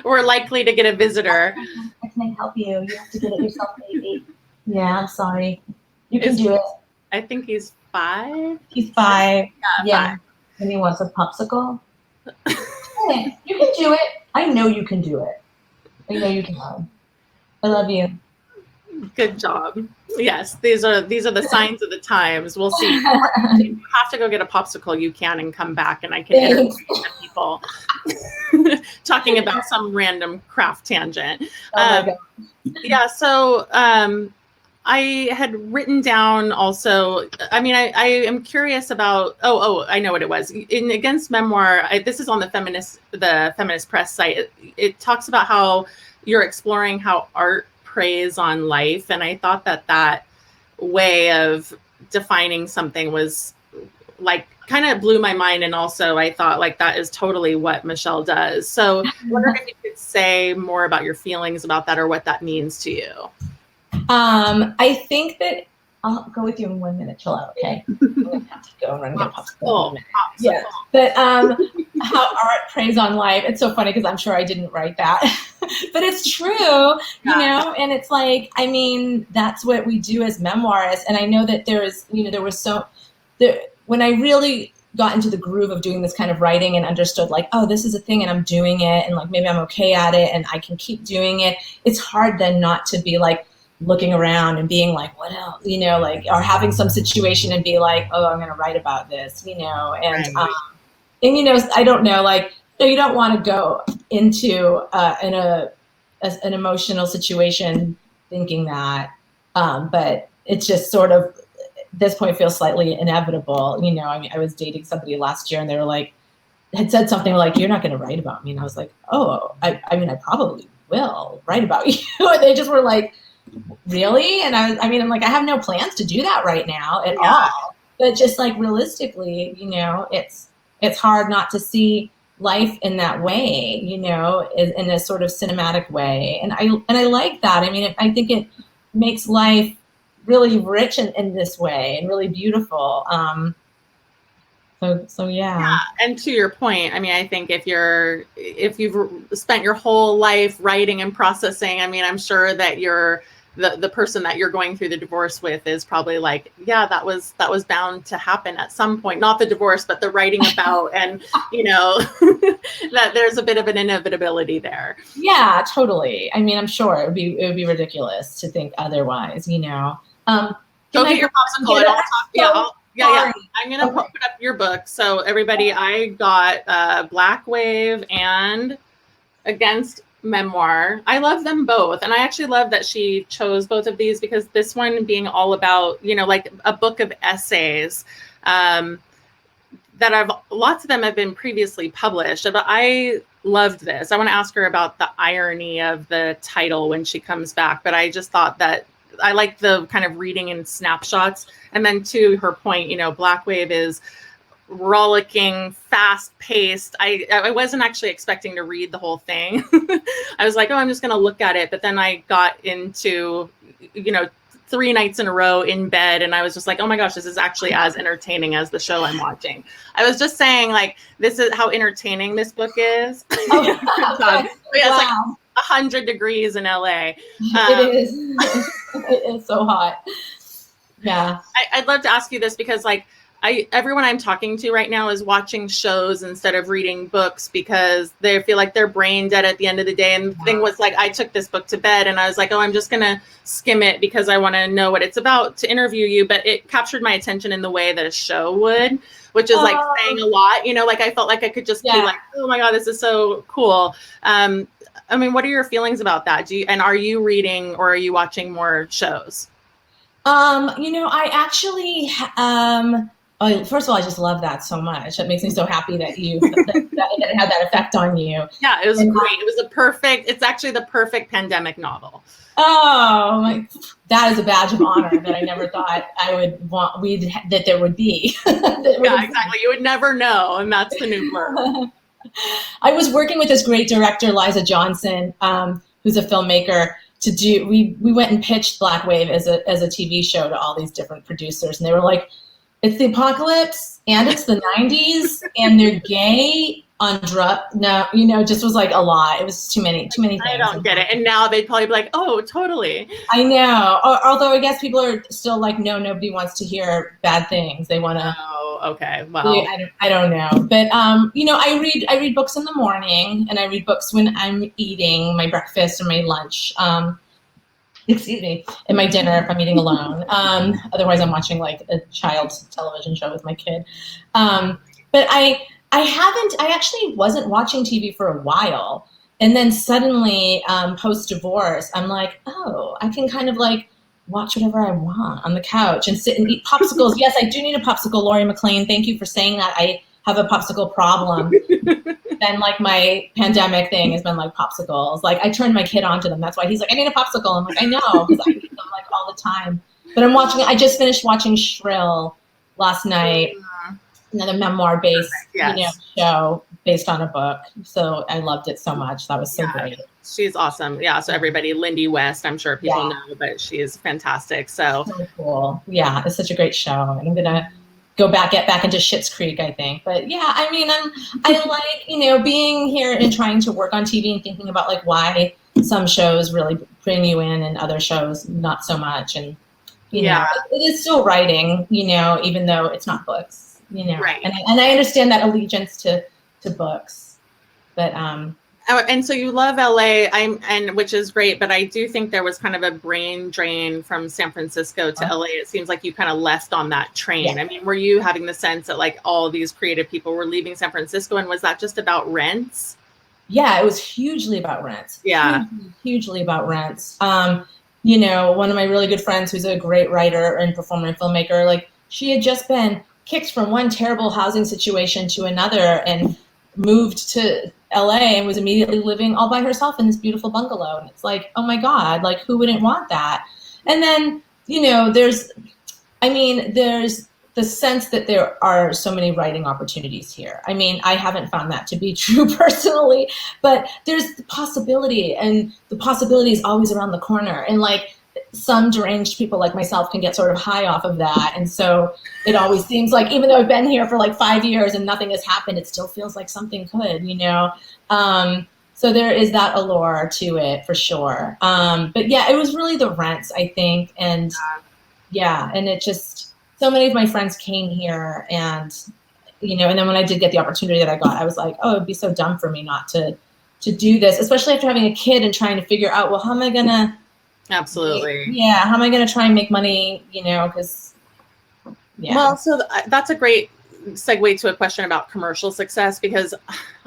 We're likely to get a visitor. I can't help you. You have to get it yourself, baby. Yeah, I'm sorry. You can do it. I think he's 5. He's 5. Yeah. 5. And he wants a popsicle. Hey, you can do it. I know you can do it. I know you can. I love you. Good job. Yes, these are the signs of the times. We'll see. If you have to go get a popsicle, you can, and come back, and I can interview people talking about some random craft tangent. Oh my God. Yeah. So I had written down also. I mean, I am curious about. Oh, I know what it was. In Against Memoir, this is on the feminist press site. It talks about how you're exploring how art preys on life, and I thought that way of defining something was like kind of blew my mind, and also I thought like that is totally what Michelle does. So I wonder if you could say more about your feelings about that, or what that means to you. I think that I'll go with you in 1 minute. Chill out, okay? I'm gonna have to go and run and get a popsicle. Yeah, but how art preys on life. It's so funny because I'm sure I didn't write that, but it's true, And it's like, I mean, that's what we do as memoirists. And I know that when I really got into the groove of doing this kind of writing and understood like, oh, this is a thing and I'm doing it, and like maybe I'm okay at it and I can keep doing it. It's hard then not to be like looking around and being like, what else, or having some situation and be like, oh, I'm going to write about this, and, right. I don't know, like, you don't want to go into an emotional situation thinking that, but it's just sort of, at this point feels slightly inevitable. I mean, I was dating somebody last year and they were like, had said something like, you're not going to write about me. And I was like, oh, I mean, I probably will write about you. And they just were like, really? And I'm like, I have no plans to do that right now at all. But just like realistically, it's hard not to see life in that way, in a sort of cinematic way. And I like that. I mean, I think it makes life really rich in this way and really beautiful. So yeah. And to your point, I mean, I think if you've spent your whole life writing and processing, I mean, I'm sure that the person that you're going through the divorce with is probably like, yeah, that was bound to happen at some point. Not the divorce, but the writing about, and that there's a bit of an inevitability there. Yeah, totally. I mean, I'm sure it would be ridiculous to think otherwise. Go get your popsicle and I'll talk. Yeah. I'm gonna put up your book. So everybody, I got Black Wave and Against Memoir. I love them both, and I actually love that she chose both of these, because this one being all about like a book of essays that lots of them have been previously published, but I loved this. I want to ask her about the irony of the title when she comes back, but I just thought that I like the kind of reading in snapshots. And then to her point, Black Wave is rollicking, fast-paced. I wasn't actually expecting to read the whole thing. I was like, oh, I'm just going to look at it. But then I got into, 3 nights in a row in bed, and I was just like, oh my gosh, this is actually as entertaining as the show I'm watching. I was just saying, like, this is how entertaining this book is. Oh, okay. It's like 100 degrees in LA. It is. It is so hot. Yeah. I'd love to ask you this, because like everyone I'm talking to right now is watching shows instead of reading books, because they feel like they're brain dead at the end of the day. And the thing was, like, I took this book to bed and I was like, oh, I'm just going to skim it because I want to know what it's about to interview you. But it captured my attention in the way that a show would, which is like saying a lot, like I felt like I could just be like, oh my God, this is so cool. I mean, what are your feelings about that? And are you reading or are you watching more shows? I actually, oh, first of all, I just love that so much. It makes me so happy that that it had that effect on you. Yeah, it was great. It was it's actually the perfect pandemic novel. Oh, that is a badge of honor that I never thought I would want, that there would be. Yeah, exactly. You would never know. And that's the new blurb. I was working with this great director, Liza Johnson, who's a filmmaker, we went and pitched Black Wave as a TV show to all these different producers. And they were like, it's the apocalypse and it's the 90s and they're gay on drug. No, just was like a lot. It was too many things. I don't get it. And now they'd probably be like, oh, totally. I know. Although I guess people are still like, no, nobody wants to hear bad things. They want to. Oh, okay. Well, I don't know. But, I read books in the morning and I read books when I'm eating my breakfast or my lunch. Excuse me, and my dinner if I'm eating alone. Otherwise, I'm watching like a child's television show with my kid. But I actually wasn't watching TV for a while. And then suddenly, post-divorce, I'm like, oh, I can kind of like watch whatever I want on the couch and sit and eat popsicles. Yes, I do need a popsicle, Lori McLean. Thank you for saying that. I have a popsicle problem. Then like my pandemic thing has been like popsicles. Like I turned my kid onto them. That's why he's like, I need a popsicle. I'm like, I know, because I eat them like all the time. But I just finished watching Shrill last night. Another memoir based show based on a book. So I loved it so much. That was so great. She's awesome. Yeah. So everybody, Lindy West, I'm sure people know, but she is fantastic. So cool. Yeah. It's such a great show. And I'm going to get back into Schitt's Creek, I think. But yeah, I mean, I like, being here and trying to work on TV and thinking about like why some shows really bring you in and other shows not so much. And, you know, it is still writing, even though it's not books. Right. And I understand that allegiance to books, but and so you love LA, which is great, but I do think there was kind of a brain drain from San Francisco to LA. It seems like you kind of left on that train. Yeah. I mean, were you having the sense that like all these creative people were leaving San Francisco, and was that just about rents? Yeah, it was hugely about rents. Yeah, hugely about rents. One of my really good friends who's a great writer and performer and filmmaker, like she had just been kicked from one terrible housing situation to another and moved to LA and was immediately living all by herself in this beautiful bungalow. And it's like, oh my God, like who wouldn't want that? And then, there's the sense that there are so many writing opportunities here. I mean, I haven't found that to be true personally, but there's the possibility, and the possibility is always around the corner. And like, some deranged people like myself can get sort of high off of that. And so it always seems like, even though I've been here for like 5 years and nothing has happened, it still feels like something could, so there is that allure to it for sure. But yeah, it was really the rents, I think. And and it just, so many of my friends came here and, and then when I did get the opportunity that I got, I was like, oh, it'd be so dumb for me not to do this, especially after having a kid and trying to figure out, well, how am I going to, absolutely. Yeah. How am I going to try and make money, because, Well, so that's a great segue to a question about commercial success, because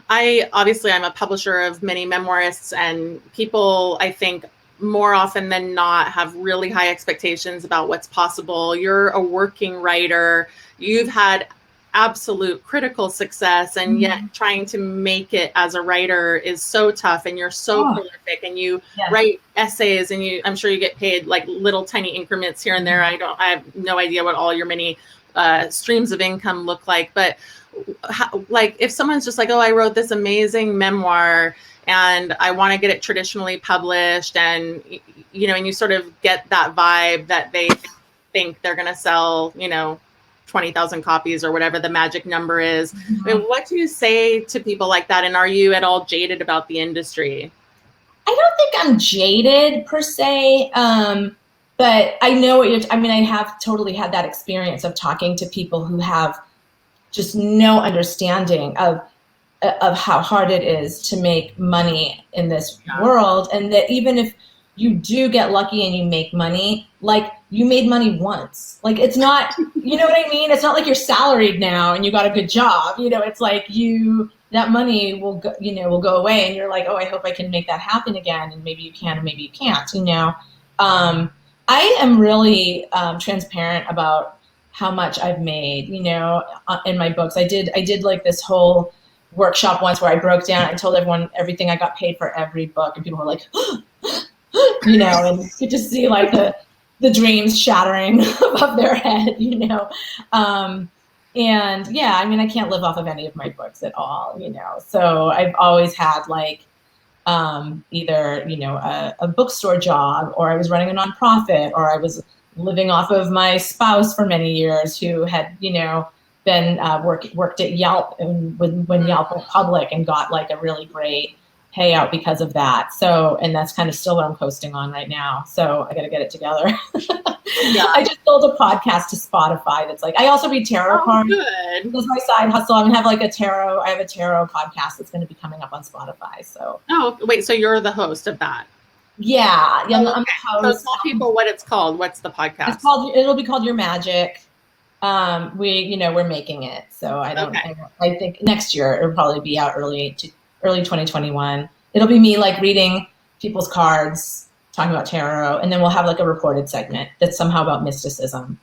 I'm a publisher of many memoirists, and people, I think, more often than not have really high expectations about what's possible. You're a working writer. You've had absolute critical success, and yet trying to make it as a writer is so tough, and you're so prolific, and you write essays, and I'm sure you get paid like little tiny increments here and there. I have no idea what all your many streams of income look like, but like if someone's just like, oh, I wrote this amazing memoir and I want to get it traditionally published, and and you sort of get that vibe that they think they're going to sell 20,000 copies or whatever the magic number is. I mean, what do you say to people like that? And are you at all jaded about the industry? I don't think I'm jaded per se. But I know I have totally had that experience of talking to people who have just no understanding of how hard it is to make money in this world. And that even if you do get lucky and you make money, like you made money once. Like it's not, you know what I mean? It's not like you're salaried now and you got a good job. It's like that money will go, will go away, and you're like, oh, I hope I can make that happen again. And maybe you can, and maybe you can't. I am really transparent about how much I've made, you know, in my books. I did like this whole workshop once where I broke down, I told everyone everything I got paid for every book, and people were like, you know, and you could just see like the dreams shattering above their head, you know. And yeah, I mean, I can't live off of any of my books at all, you know. So I've always had like either, you know, a bookstore job, or I was running a nonprofit, or I was living off of my spouse for many years who had, you know, been worked at Yelp and when Yelp went public and got like a really great payout because of that. So, and that's kind of still what I'm coasting on right now. So I got to get it together. Yeah. I just sold a podcast to Spotify. That's like, I also read tarot cards. Good. This is my side hustle. I have like I have a tarot podcast that's going to be coming up on Spotify. So. Oh, wait. So you're the host of that? Yeah. Yeah. Oh, I'm okay. the host. So tell people what it's called. What's the podcast? It'll be called Your Magic. We're making it. So I think next year it'll probably be out early 2021. It'll be me like reading people's cards, talking about tarot, and then we'll have like a reported segment that's somehow about mysticism.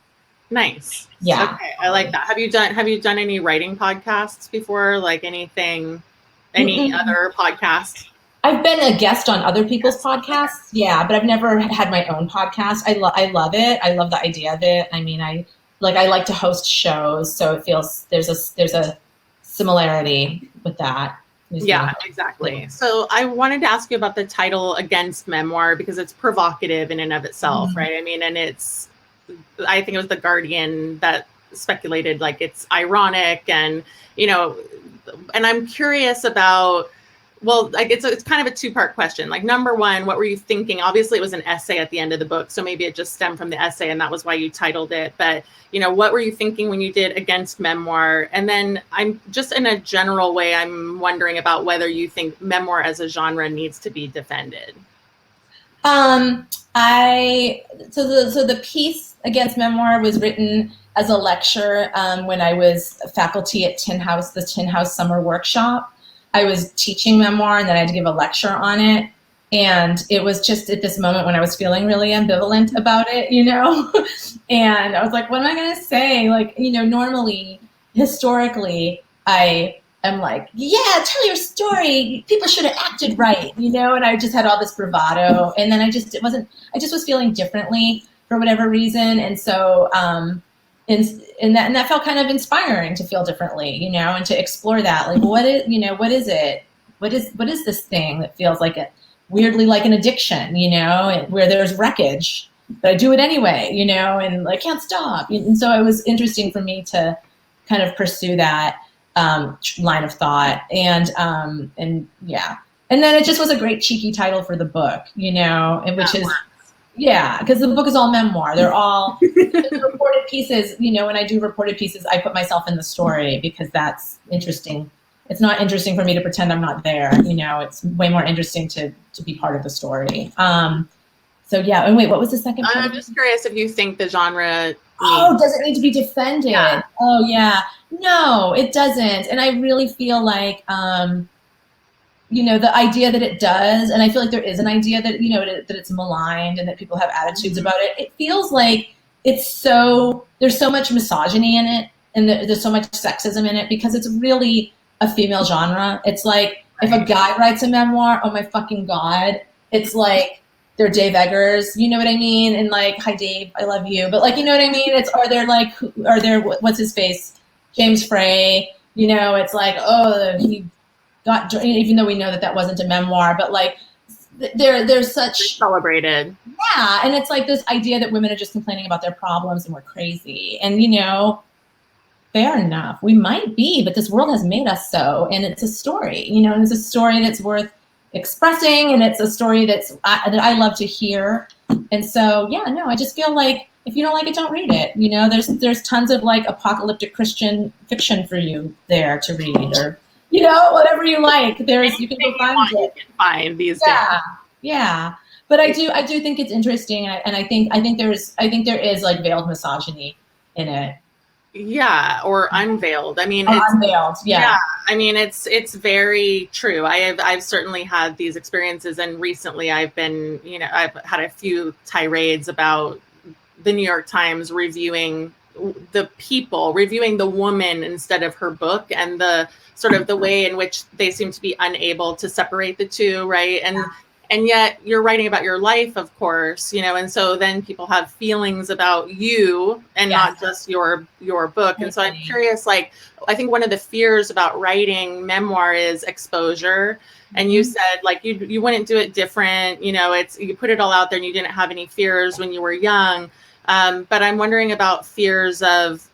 Nice. Yeah. Okay, I like that. Have you done any writing podcasts before? Like any other podcast? I've been a guest on other people's podcasts. Yeah, but I've never had my own podcast. I love it. I love the idea of it. I mean, I like to host shows, so it feels there's a similarity with that. Yeah, exactly. So I wanted to ask you about the title Against Memoir, because it's provocative in and of itself, right? I mean, and I think it was The Guardian that speculated like it's ironic, and, you know, and I'm curious about, well, like it's kind of a two-part question. Like, number one, what were you thinking? Obviously it was an essay at the end of the book, so maybe it just stemmed from the essay and that was why you titled it. But, you know, what were you thinking when you did Against Memoir? And then I'm just, in a general way, I'm wondering about whether you think memoir as a genre needs to be defended. So the piece Against Memoir was written as a lecture when I was faculty at the Tin House Summer Workshop. I was teaching memoir, and then I had to give a lecture on it. And it was just at this moment when I was feeling really ambivalent about it, you know? And I was like, what am I going to say? Like, you know, normally, historically, I am like, yeah, tell your story. People should have acted right, you know? And I just had all this bravado. And then I just was feeling differently for whatever reason. And so, and that felt kind of inspiring to feel differently, you know, and to explore that. Like, what is it? What is this thing that feels like weirdly like an addiction, you know, where there's wreckage, but I do it anyway, you know, and I can't stop. And so it was interesting for me to kind of pursue that line of thought. And yeah. And then it just was a great cheeky title for the book, you know, and which is, yeah, because the book is all memoir. They're all reported pieces. You know, when I do reported pieces, I put myself in the story because that's interesting. It's not interesting for me to pretend I'm not there. You know, it's way more interesting to be part of the story. So yeah, and wait, what was the second part? I'm just curious if you think the genre does it need to be defended? Yeah. Oh yeah. No, it doesn't. And I really feel like you know, the idea that it does, and I feel like there is an idea that, you know, that it's maligned and that people have attitudes about it. It feels like there's so much misogyny in it, and there's so much sexism in it, because it's really a female genre. It's like, if a guy writes a memoir, oh my fucking God, it's like they're Dave Eggers, you know what I mean? And like, hi Dave, I love you. But like, you know what I mean? What's his face? James Frey, you know, it's like, oh, he got, even though we know that wasn't a memoir, but like there's such celebrated. Yeah. And it's like this idea that women are just complaining about their problems and we're crazy. And, you know, fair enough. We might be, but this world has made us so. And it's a story, you know, and it's a story that's worth expressing. And it's a story that I love to hear. And so, yeah, no, I just feel like if you don't like it, don't read it. You know, there's tons of like apocalyptic Christian fiction for you there to read, or, you know, whatever you like. You can go find it. You can find these days. Yeah. But I do think it's interesting, and I think there is like veiled misogyny in it. Yeah, or unveiled. I mean, it's unveiled. Yeah. I mean, it's very true. I've certainly had these experiences, and recently I've been, I've had a few tirades about the New York Times reviewing the woman instead of her book, and the sort of the way in which they seem to be unable to separate the two, right? And yet you're writing about your life, of course, and so then people have feelings about you and not just your book. And so I'm curious, like, I think one of the fears about writing memoir is exposure. And you said, like, you wouldn't do it different, you put it all out there and you didn't have any fears when you were young. But I'm wondering about fears of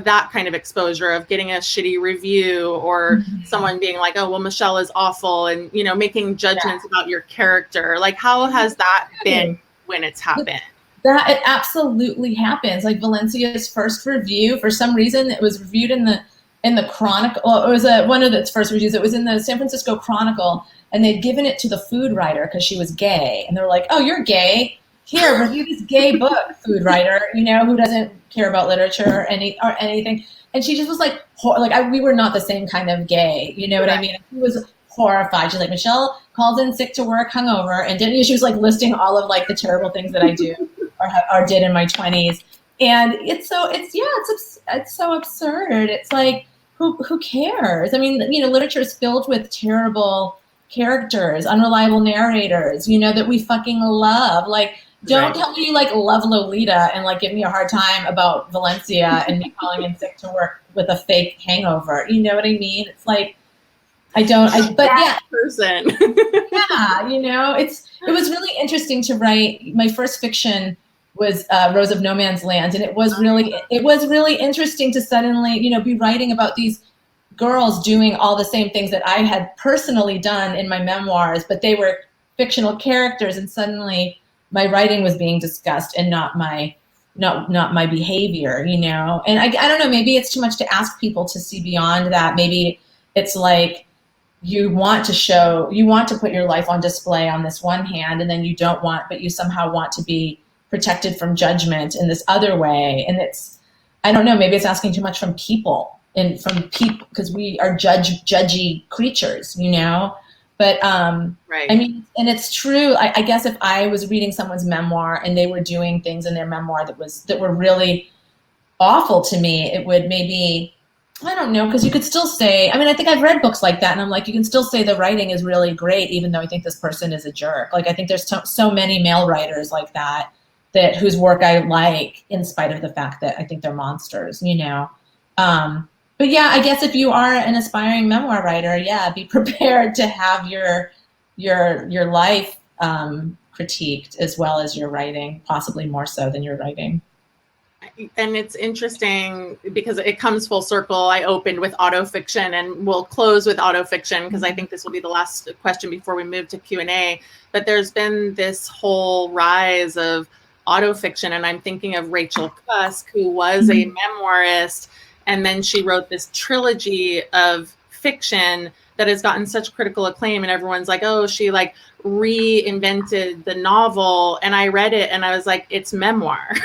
that kind of exposure, of getting a shitty review, or someone being like, oh, well, Michelle is awful, and, making judgments about your character. Like, how has that been when it's happened? That it absolutely happens. Like Valencia's first review, for some reason, it was reviewed in the Chronicle. Well, it was one of its first reviews. It was in the San Francisco Chronicle, and they'd given it to the food writer because she was gay, and they're like, oh, you're gay. Here, review this gay book, food writer, who doesn't care about literature or anything. And she just was like, we were not the same kind of gay, you know what I mean? She was horrified. She's like, Michelle calls in sick to work, hungover, and she was like listing all of like the terrible things that I do or did in my 20s. And it's so absurd. It's like, who cares? I mean, literature is filled with terrible characters, unreliable narrators, that we fucking love. Like, don't tell me you like love Lolita and like give me a hard time about Valencia and me calling in sick to work with a fake hangover. You know what I mean? It's like, person. It was really interesting to write. My first fiction was Rose of No Man's Land, and it was really interesting to suddenly, be writing about these girls doing all the same things that I had personally done in my memoirs, but they were fictional characters, and suddenly my writing was being discussed and not my behavior, And I don't know, maybe it's too much to ask people to see beyond that. Maybe it's like you want to put your life on display on this one hand, and then but you somehow want to be protected from judgment in this other way. And I don't know, maybe it's asking too much from people because we are judgy creatures, But right. I mean, and it's true. I guess if I was reading someone's memoir and they were doing things in their memoir that were really awful to me, it would maybe, I don't know, because you could still say, I mean, I think I've read books like that, and I'm like, you can still say the writing is really great, even though I think this person is a jerk. Like, I think there's so many male writers like that whose work I like, in spite of the fact that I think they're monsters, But yeah, I guess if you are an aspiring memoir writer, be prepared to have your life critiqued as well as your writing, possibly more so than your writing. And it's interesting because it comes full circle. I opened with autofiction, and we'll close with autofiction because I think this will be the last question before we move to Q&A. But there's been this whole rise of autofiction, and I'm thinking of Rachel Cusk, who was a memoirist. And then she wrote this trilogy of fiction that has gotten such critical acclaim, and everyone's like, oh, she like reinvented the novel. And I read it and I was like, it's memoir.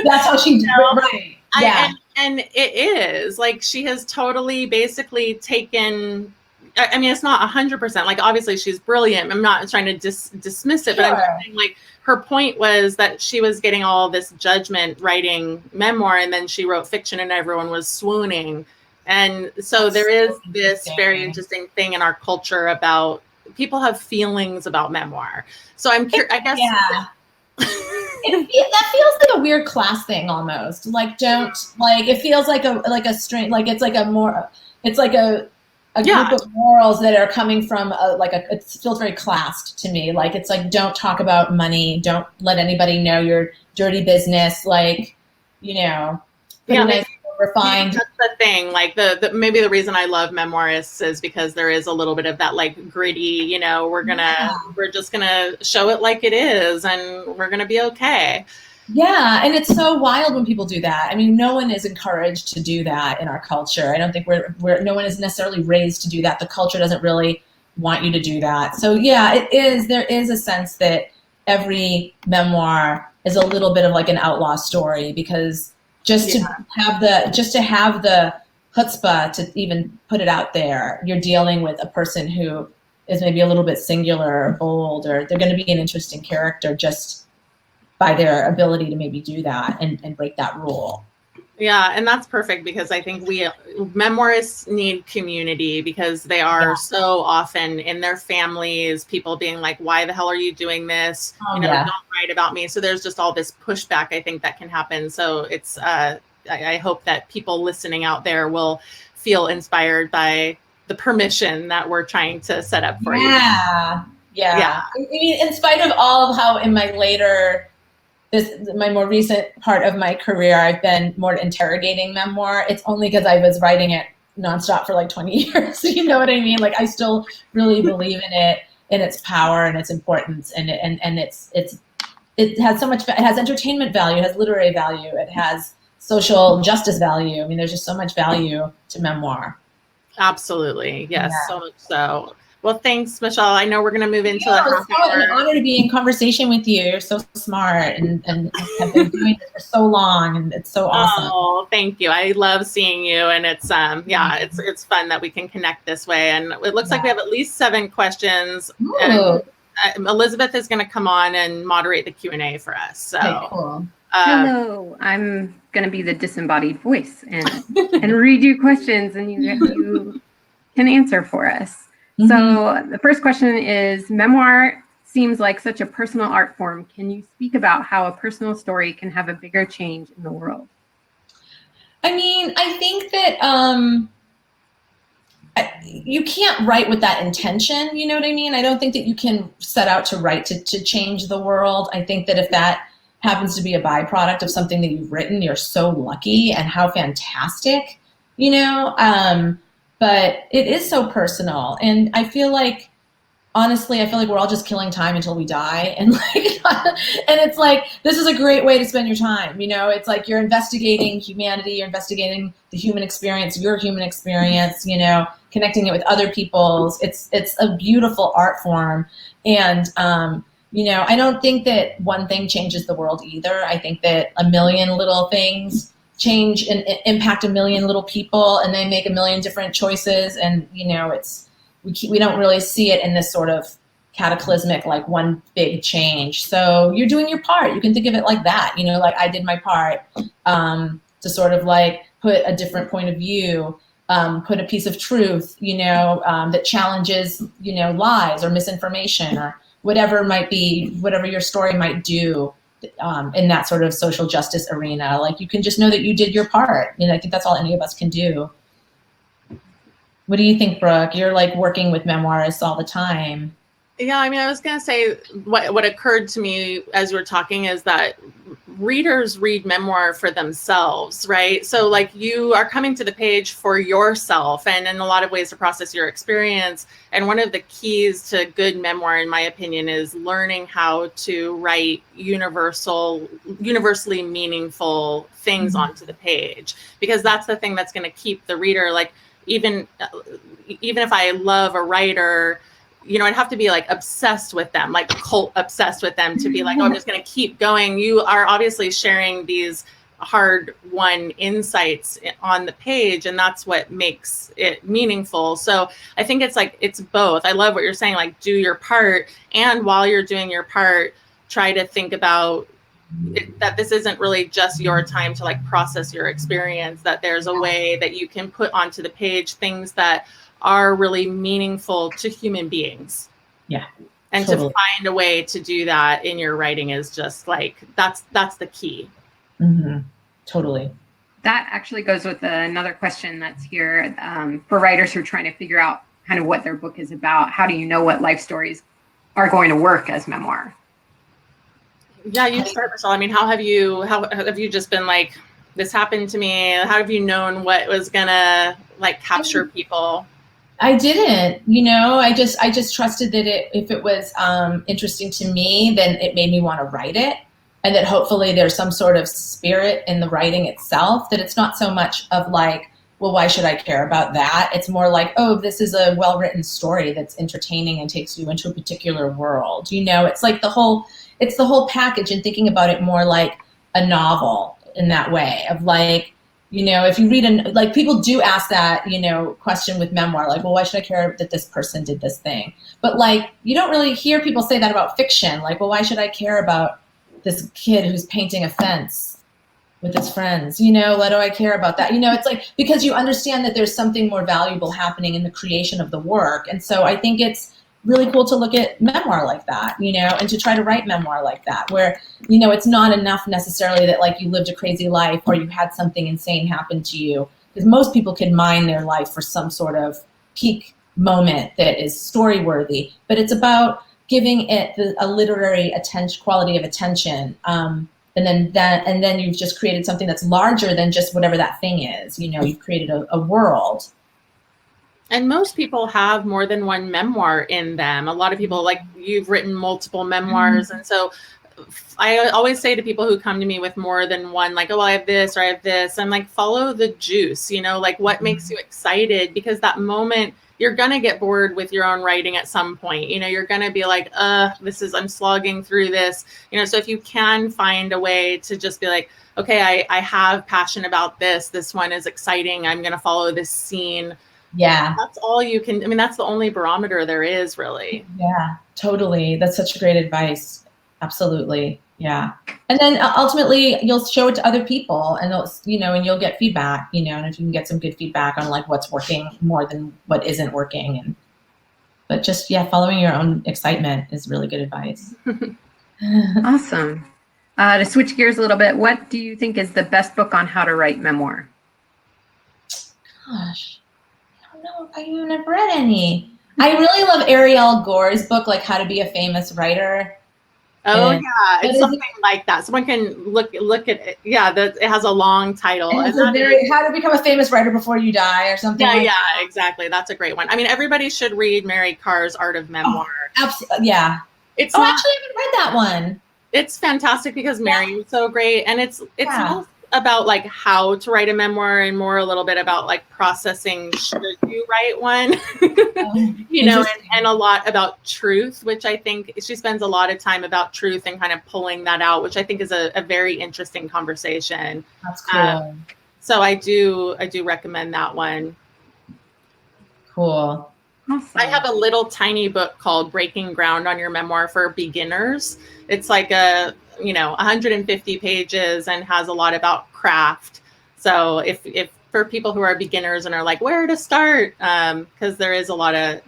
That's how she did it, right? Yeah. And it is like, she has totally basically taken, I mean, it's not 100%, like, obviously she's brilliant. I'm not trying to dismiss it, but I'm saying, like, her point was that she was getting all this judgment writing memoir, and then she wrote fiction and everyone was swooning. And so there is this very interesting thing in our culture about people have feelings about memoir. So I'm curious, I guess. Yeah. That feels like a weird class thing almost. Like, it feels like a strange, like it's like a group of morals that are coming from it feels very classed to me. Like, it's like, don't talk about money, don't let anybody know your dirty business, like, refined. That's the thing. Like, the maybe the reason I love memoirists is because there is a little bit of that, like, gritty, we're just gonna show it like it is, and we're gonna be okay. Yeah, and it's so wild when people do that. I mean, no one is encouraged to do that in our culture. I don't think no one is necessarily raised to do that. The culture doesn't really want you to do that. So yeah, there is a sense that every memoir is a little bit of like an outlaw story, because just to have the chutzpah to even put it out there. You're dealing with a person who is maybe a little bit singular or bold, or they're going to be an interesting character just by their ability to maybe do that and break that rule. Yeah, and that's perfect, because I think memoirists need community, because they are so often in their families, people being like, why the hell are you doing this? Don't write about me. So there's just all this pushback, I think, that can happen. So it's I hope that people listening out there will feel inspired by the permission that we're trying to set up for you. Yeah. I mean, in spite of all of how in my more recent part of my career, I've been more interrogating memoir. It's only because I was writing it nonstop for like 20 years. You know what I mean? Like, I still really believe in it, in its power and its importance, and it has so much. It has entertainment value, it has literary value, it has social justice value. I mean, there's just so much value to memoir. Absolutely, yes, so much so. Well, thanks, Michelle. I know we're going to move into the half hour. It's an honor to be in conversation with you. You're so smart and have been doing this for so long, and it's so awesome. Oh, thank you. I love seeing you, and it's it's fun that we can connect this way. And it looks like we have at least 7 questions. And, Elizabeth is going to come on and moderate the Q&A for us. So, okay, cool. Hello, I'm going to be the disembodied voice and read you questions, and you can answer for us. Mm-hmm. So the first question is, memoir seems like such a personal art form. Can you speak about how a personal story can have a bigger change in the world? I mean, I think that you can't write with that intention. You know what I mean? I don't think that you can set out to write to change the world. I think that if that happens to be a byproduct of something that you've written, you're so lucky, and how fantastic, you know? But it is so personal, and I feel like, honestly, we're all just killing time until we die, and and it's like, this is a great way to spend your time, you know? It's like you're investigating humanity, you're investigating the human experience, your human experience, you know, connecting it with other people's. It's a beautiful art form, and you know, I don't think that one thing changes the world either. I think that a million little things change and impact a million little people, and they make a million different choices. And, you know, we don't really see it in this sort of cataclysmic, like, one big change. So you're doing your part. You can think of it like that, you know, like I did my part to sort of like put a different point of view, put a piece of truth, you know, that challenges, you know, lies or misinformation or whatever might be, whatever your story might do. In that sort of social justice arena, like, you can just know that you did your part. You know, I think that's all any of us can do. What do you think, Brooke? You're like working with memoirists all the time. Yeah, I mean, I was going to say what occurred to me as you were talking is that readers read memoir for themselves, right? So like, you are coming to the page for yourself, and in a lot of ways to process your experience. And one of the keys to good memoir, in my opinion, is learning how to write universally meaningful things onto the page, because that's the thing that's going to keep the reader, like, even if I love a writer, you know, I'd have to be like obsessed with them, like cult obsessed with them, to be like, oh, I'm just going to keep going. You are obviously sharing these hard-won insights on the page, and that's what makes it meaningful. So I think it's like, it's both. I love what you're saying, like, do your part, and while you're doing your part, try to think about that this isn't really just your time to like process your experience, that there's a way that you can put onto the page things that are really meaningful to human beings. Yeah. And totally. To find a way to do that in your writing is just like, that's the key. Mm-hmm. Totally. That actually goes with another question that's here for writers who are trying to figure out kind of what their book is about. How do you know what life stories are going to work as memoir? Yeah, you start, Michelle. I mean, how have you just been like, this happened to me? How have you known what was gonna like capture people? I didn't, you know, I just trusted that if it was interesting to me, then it made me want to write it. And that hopefully there's some sort of spirit in the writing itself, that it's not so much of like, well, why should I care about that? It's more like, oh, this is a well-written story that's entertaining and takes you into a particular world. You know, it's like the whole package, and thinking about it more like a novel in that way of like, you know, if you read like people do ask that, you know, question with memoir, like, well, why should I care that this person did this thing? But like, you don't really hear people say that about fiction. Like, well, why should I care about this kid who's painting a fence with his friends? You know, what do I care about that? You know, it's like, because you understand that there's something more valuable happening in the creation of the work. And so I think it's really cool to look at memoir like that, you know, and to try to write memoir like that, where, you know, it's not enough necessarily that like you lived a crazy life or you had something insane happen to you, because most people can mine their life for some sort of peak moment that is story worthy, but it's about giving it a literary quality of attention. And then you've just created something that's larger than just whatever that thing is. You know, you've created a world. And most people have more than one memoir in them. A lot of people, like you've written multiple memoirs. And so I always say to people who come to me with more than one, like, oh, I have this or I have this. I'm like, follow the juice, you know, like what makes you excited? Because that moment, you're going to get bored with your own writing at some point. You know, you're going to be like, I'm slogging through this. You know, so if you can find a way to just be like, okay, I have passion about this. This one is exciting. I'm going to follow this scene. Yeah. That's all you can, I mean, that's the only barometer there is, really. Yeah, totally. That's such great advice. Absolutely. Yeah. And then ultimately you'll show it to other people and you know, and you'll get feedback, you know, and if you can get some good feedback on like what's working more than what isn't working. But just, yeah, following your own excitement is really good advice. Awesome. To switch gears a little bit, what do you think is the best book on how to write memoir? Gosh, I don't know if I even have read any. I really love Ariel Gore's book, like How to Be a Famous Writer. Oh, yeah, it's something like that. Someone can look at it. Yeah, it has a long title. How to Become a Famous Writer Before You Die or something. Yeah, exactly. That's a great one. I mean, everybody should read Mary Karr's Art of Memoir. Oh, absolutely, yeah. Actually, I haven't read that one. It's fantastic because Mary is so great, and it's less about like how to write a memoir and more a little bit about like processing should you write one. You know, and a lot about truth, which I think she spends a lot of time about truth and kind of pulling that out, which I think is a very interesting conversation. That's cool. So I do recommend that one. Cool. Awesome. I have a little tiny book called Breaking Ground on Your Memoir for Beginners. It's like 150 pages and has a lot about craft. So if for people who are beginners and are like, where to start, because there is a lot of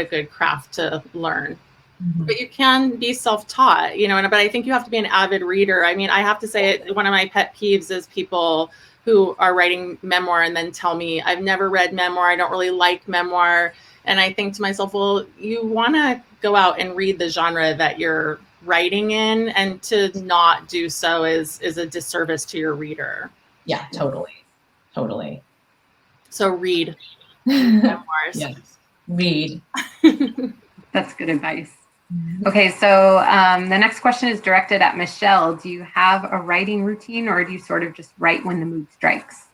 good craft to learn. Mm-hmm. But you can be self-taught, you know. But I think you have to be an avid reader. I mean, I have to say one of my pet peeves is people who are writing memoir and then tell me, I've never read memoir, I don't really like memoir. And I think to myself, well, you want to go out and read the genre that you're writing in, and to not do so is a disservice to your reader. Yeah, totally. So read memoirs. Yes, read. That's good advice. Okay, so the next question is directed at Michelle. Do you have a writing routine, or do you sort of just write when the mood strikes?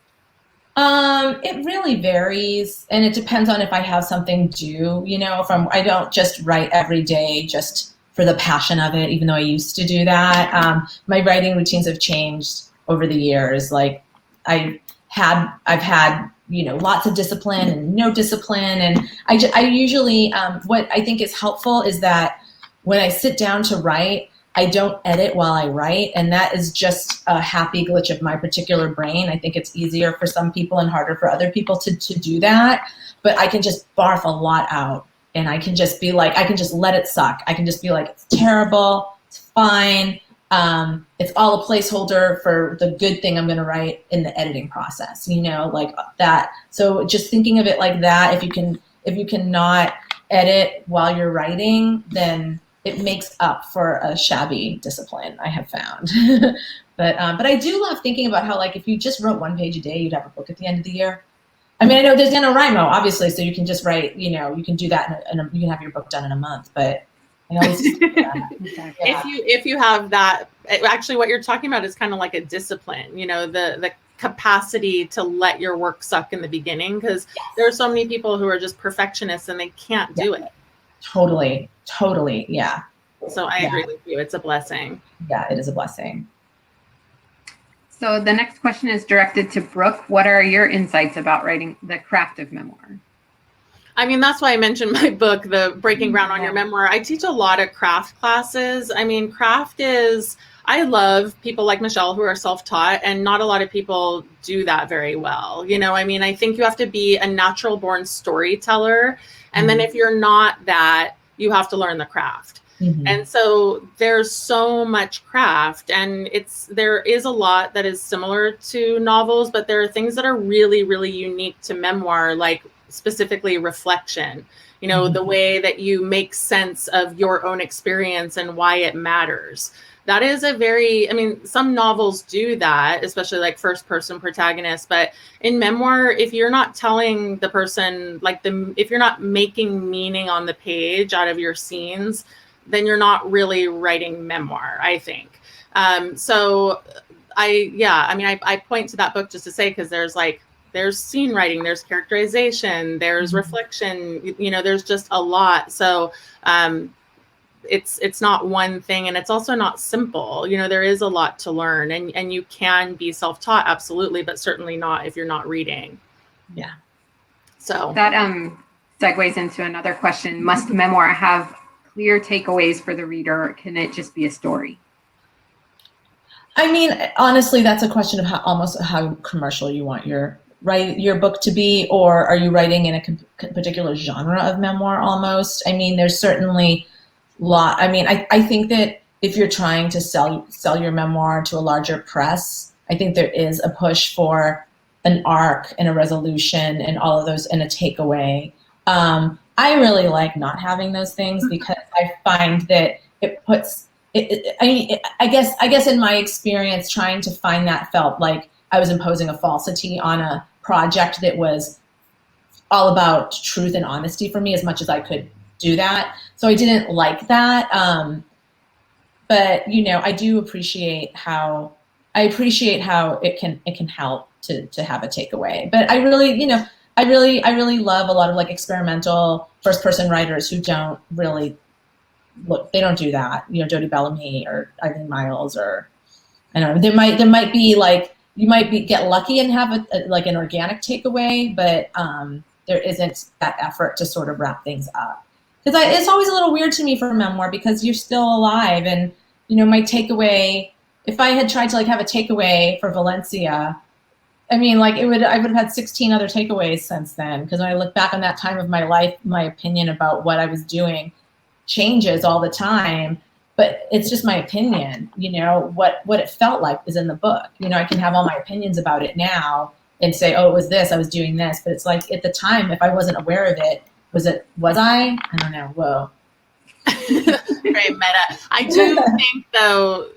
It really varies, and it depends on if I have something due, you know. I don't just write every day just for the passion of it, even though I used to do that. My writing routines have changed over the years. Like I've had, you know, lots of discipline and no discipline. And I usually, what I think is helpful is that when I sit down to write, I don't edit while I write. And that is just a happy glitch of my particular brain. I think it's easier for some people and harder for other people to do that. But I can just barf a lot out. And I can just be like, I can just let it suck. I can just be like, it's terrible, it's fine. It's all a placeholder for the good thing I'm going to write in the editing process, you know, like that. So just thinking of it like that, if you can not edit while you're writing, then it makes up for a shabby discipline, I have found. But I do love thinking about how, like, if you just wrote 1 page a day, you'd have a book at the end of the year. I mean, I know there's NaNoWriMo, obviously, so you can just write, you know, you can do that, you can have your book done in a month, but I always do that. Yeah. If you have that, actually what you're talking about is kind of like a discipline, you know, the capacity to let your work suck in the beginning, because there are so many people who are just perfectionists and they can't do it. Totally, yeah. So I agree with you. It's a blessing. Yeah, it is a blessing. So the next question is directed to Brooke. What are your insights about writing the craft of memoir? I mean, that's why I mentioned my book, The Breaking Ground on Your Memoir. I teach a lot of craft classes. I mean, craft is, I love people like Michelle who are self-taught, and not a lot of people do that very well. You know, I mean, I think you have to be a natural born storyteller. And then if you're not that, you have to learn the craft. And so there's so much craft, and there is a lot that is similar to novels, but there are things that are really, really unique to memoir, like specifically reflection, you know, the way that you make sense of your own experience and why it matters. That is a very, I mean, some novels do that, especially like first person protagonists, but in memoir, if you're not telling the person, like if you're not making meaning on the page out of your scenes, then you're not really writing memoir, I think. So I point to that book just to say, because there's scene writing, there's characterization, there's reflection, you know, there's just a lot. So it's not one thing, and it's also not simple. You know, there is a lot to learn, and you can be self-taught, absolutely, but certainly not if you're not reading. Yeah. So that segues into another question. Must memoir have clear takeaways for the reader, or can it just be a story? I mean, honestly, that's a question of how commercial you want your book to be, or are you writing in a particular genre of memoir almost? I mean, there's certainly I think that if you're trying to sell your memoir to a larger press, I think there is a push for an arc and a resolution and all of those, and a takeaway. I really like not having those things, because I find that it puts I guess in my experience, trying to find that felt like I was imposing a falsity on a project that was all about truth and honesty for me, as much as I could do that. So I didn't like that. But you know, I do appreciate how it can help to have a takeaway. But I really love a lot of like experimental first person writers who don't really they don't do that. You know, Jodie Bellamy or Eileen Miles, or I don't know. There might be like, you might get lucky and have like an organic takeaway, but there isn't that effort to sort of wrap things up. Because it's always a little weird to me for a memoir, because you're still alive, and you know, my takeaway, if I had tried to like have a takeaway for Valencia, I mean, like I would have had 16 other takeaways since then. Because when I look back on that time of my life, my opinion about what I was doing changes all the time, but it's just my opinion. You know, what it felt like is in the book. You know, I can have all my opinions about it now and say, oh, it was this, I was doing this, but it's like at the time, if I wasn't aware of it, was I don't know. Whoa. Very meta. I do think though,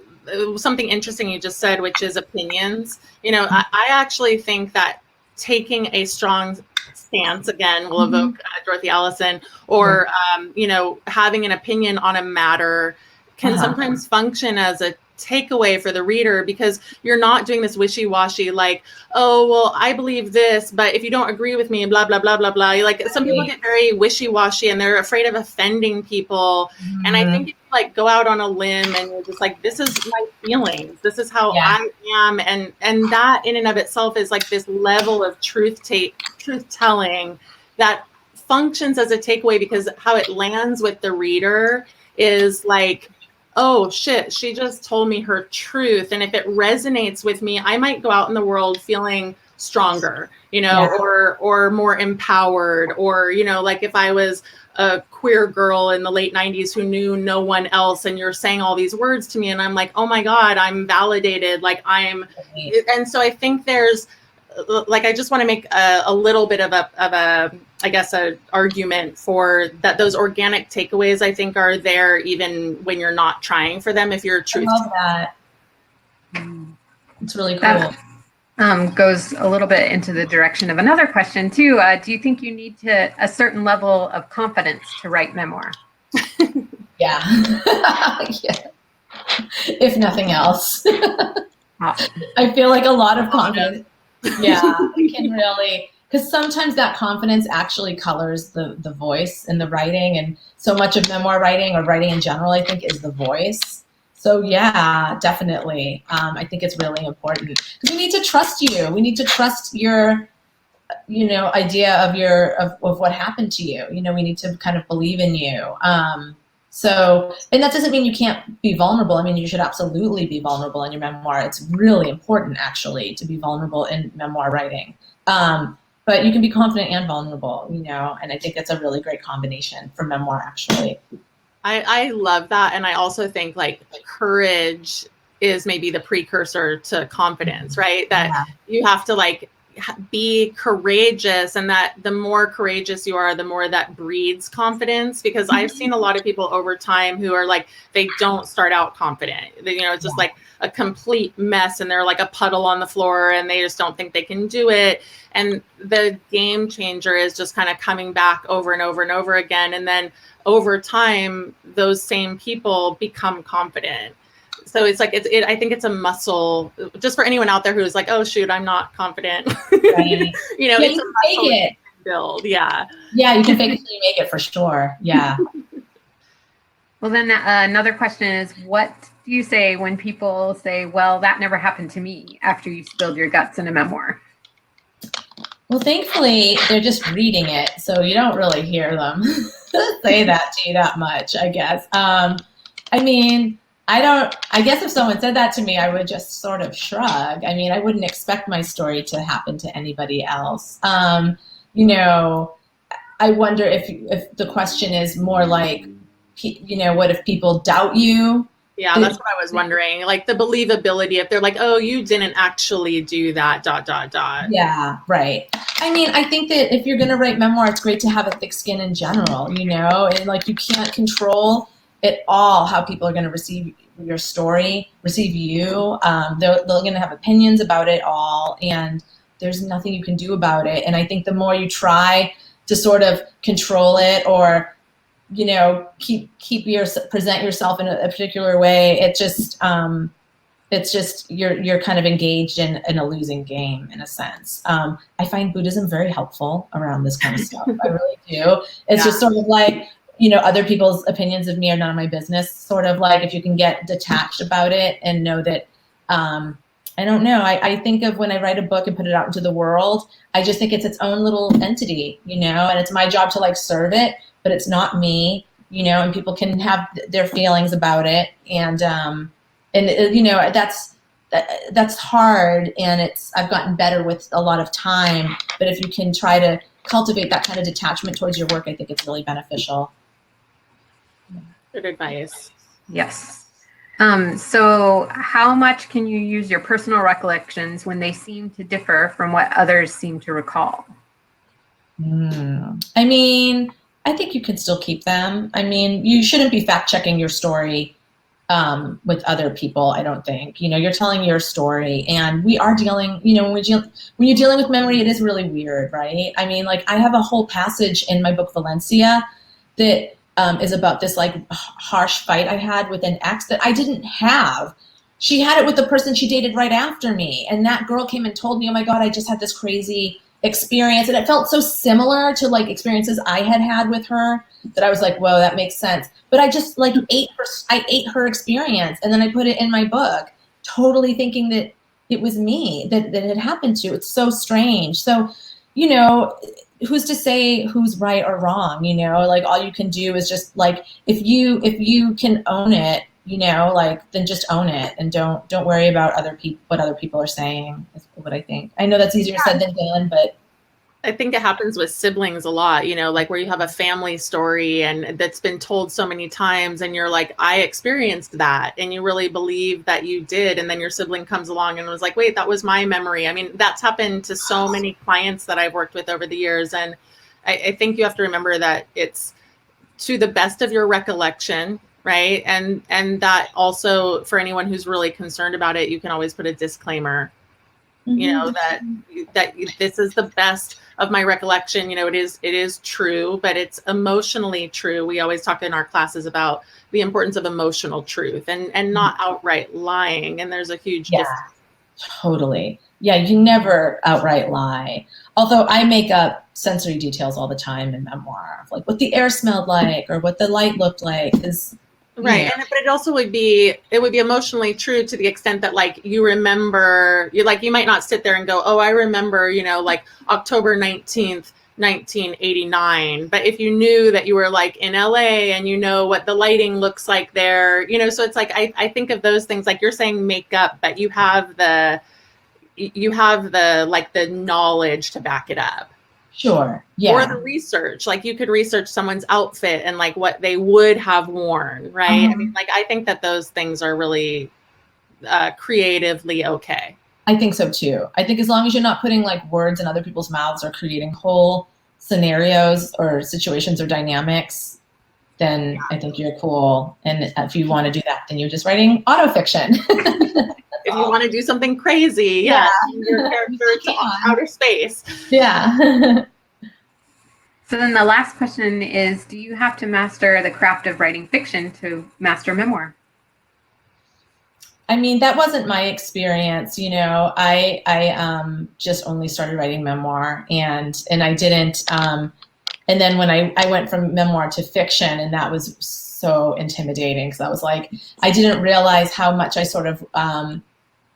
something interesting you just said, which is opinions. You know, I actually think that taking a strong stance, again, will evoke Dorothy Allison, or you know, having an opinion on a matter can sometimes function as a takeaway for the reader, because you're not doing this wishy-washy, like, oh, well, I believe this, but if you don't agree with me, blah, blah, blah, blah, blah. Like, some people get very wishy-washy and they're afraid of offending people. And I think if you like go out on a limb and you're just like, this is my feelings, this is how I am, and that in and of itself is like this level of truth telling that functions as a takeaway, because how it lands with the reader is like, oh shit, she just told me her truth. And if it resonates with me, I might go out in the world feeling stronger, you know, or more empowered, or, you know, like if I was a queer girl in the late 90s who knew no one else, and you're saying all these words to me and I'm like, oh my God, I'm validated. Like and so I think there's like, I just want to make a little bit of a I guess, a argument for that. Those organic takeaways, I think, are there even when you're not trying for them. If you're truth, I love that. It's really cool. That goes a little bit into the direction of another question too. Do you think you need a certain level of confidence to write memoir? Yeah. If nothing else. I feel like a lot of confidence. Yeah, it can really. Because sometimes that confidence actually colors the voice in the writing. And so much of memoir writing, or writing in general, I think, is the voice. So yeah, definitely. I think it's really important because we need to trust you. We need to trust your, idea of what happened to you. We need to kind of believe in you. And that doesn't mean you can't be vulnerable. I mean, you should absolutely be vulnerable in your memoir. It's really important, actually, to be vulnerable in memoir writing. But you can be confident and vulnerable, and I think it's a really great combination for memoir, actually. I love that. And I also think like courage is maybe the precursor to confidence, right? That you have to like be courageous, and that the more courageous you are, the more that breeds confidence. Because I've seen a lot of people over time who are like, they don't start out confident. It's just like a complete mess, and they're like a puddle on the floor, and they just don't think they can do it. And the game changer is just kind of coming back over and over and over again. And then over time, those same people become confident. So it's like, I think it's a muscle just for anyone out there who's like, oh shoot, I'm not confident. Right. It's a muscle you can build. Yeah. Yeah. You can fake it till you make it, for sure. Yeah. Well, then another question is, what do you say when people say, well, that never happened to me, after you spilled your guts in a memoir? Well, thankfully, they're just reading it, so you don't really hear them say that to you that much, I guess. I guess if someone said that to me, I would just sort of shrug. I mean, I wouldn't expect my story to happen to anybody else. I wonder if the question is more like, what if people doubt you? Yeah, that's what I was wondering. Like the believability, if they're like, oh, you didn't actually do that, ... Yeah, right. I mean, I think that if you're going to write memoir, it's great to have a thick skin in general, and like you can't control at all how people are going to receive your story, receive you. They're going to have opinions about it all, and there's nothing you can do about it. And I think the more you try to sort of control it, or present yourself in a particular way, it's just you're kind of engaged in a losing game, in a sense. I find Buddhism very helpful around this kind of stuff. I really do. It's just sort of like, other people's opinions of me are none of my business. Sort of like, if you can get detached about it and know that, I don't know. I think of when I write a book and put it out into the world, I just think it's its own little entity, and it's my job to like serve it, but it's not me, and people can have their feelings about it. And that's hard, and I've gotten better with a lot of time, but if you can try to cultivate that kind of detachment towards your work, I think it's really beneficial. Good advice. Yes. So how much can you use your personal recollections when they seem to differ from what others seem to recall? I mean, I think you can still keep them. I mean, you shouldn't be fact-checking your story with other people, I don't think. You're telling your story, and we are dealing, when you're dealing with memory, it is really weird, right? I mean, like, I have a whole passage in my book, Valencia, that is about this like harsh fight I had with an ex that I didn't have. She had it with the person she dated right after me. And that girl came and told me, oh my God, I just had this crazy experience. And it felt so similar to like experiences I had with her that I was like, whoa, that makes sense. But I just like I ate her experience, and then I put it in my book, totally thinking that it was me that it had happened to. It's so strange. So, who's to say who's right or wrong? Like, all you can do is just like, if you can own it, like, then just own it, and don't worry about what other people are saying, is what I think. I know that's easier said than done, but I think it happens with siblings a lot, like where you have a family story and that's been told so many times, and you're like, I experienced that, and you really believe that you did, and then your sibling comes along and was like, wait, that was my memory. I mean, that's happened to so many clients that I've worked with over the years. And I think you have to remember that it's to the best of your recollection, right? And that also, for anyone who's really concerned about it, you can always put a disclaimer, that this is the best of my recollection. It is true, but it's emotionally true. We always talk in our classes about the importance of emotional truth and not outright lying. And there's a huge difference. Totally. Yeah, you never outright lie. Although I make up sensory details all the time in memoir, like what the air smelled like or what the light looked like, because Right. Yeah. And but it also would be emotionally true to the extent that like you remember, you might not sit there and go, oh, I remember, like October 19th, 1989. But if you knew that you were like in LA and you know what the lighting looks like there, so it's like I think of those things like you're saying makeup, but you have the like the knowledge to back it up. Sure. Yeah. Or the research, like you could research someone's outfit and like what they would have worn, right? I mean, like I think that those things are really creatively okay. I think so too. I think as long as you're not putting like words in other people's mouths or creating whole scenarios or situations or dynamics, then I think you're cool. And if you want to do that, then you're just writing autofiction. If you want to do something crazy, your character to outer space. Yeah. So then the last question is, do you have to master the craft of writing fiction to master memoir? I mean, that wasn't my experience. I just only started writing memoir and I didn't, and then when I went from memoir to fiction, and that was so intimidating because I was like, I didn't realize how much I sort of,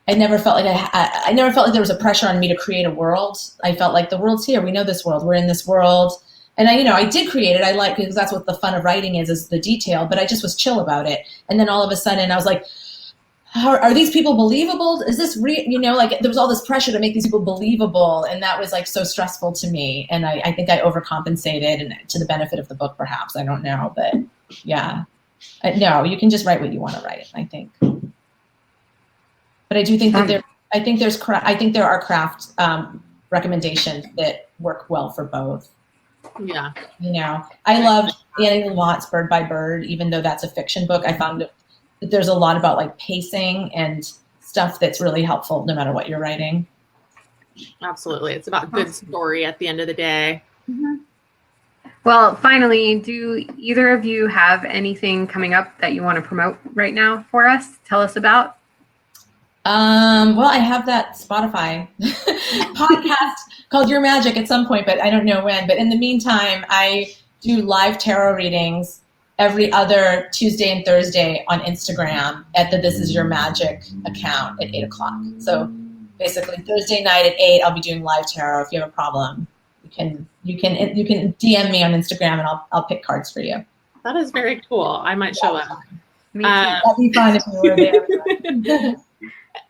I never felt like I never felt like there was a pressure on me to create a world. I felt like the world's here. We know this world. We're in this world. And I did create it. I like, because that's what the fun of writing is the detail, but I just was chill about it. And then all of a sudden I was like, are these people believable? Is this real? Like there was all this pressure to make these people believable. And that was like so stressful to me. And I think I overcompensated, and to the benefit of the book, perhaps, I don't know, but yeah, no, you can just write what you want to write, I think. But I do think that I think there are craft recommendations that work well for both. Yeah. I loved Annie Lamott's Bird by Bird, even though that's a fiction book. I found that there's a lot about like pacing and stuff that's really helpful no matter what you're writing. Absolutely. It's about good story at the end of the day. Well, finally, do either of you have anything coming up that you want to promote right now for us? Tell us about. Well, I have that Spotify podcast called Your Magic at some point, but I don't know when. But in the meantime, I do live tarot readings every other Tuesday and Thursday on Instagram at the This Is Your Magic account at 8:00. So basically Thursday night at 8, I'll be doing live tarot. If you have a problem, you can DM me on Instagram and I'll pick cards for you. That is very cool. I might show up. Me too. That'd be fun if you were there.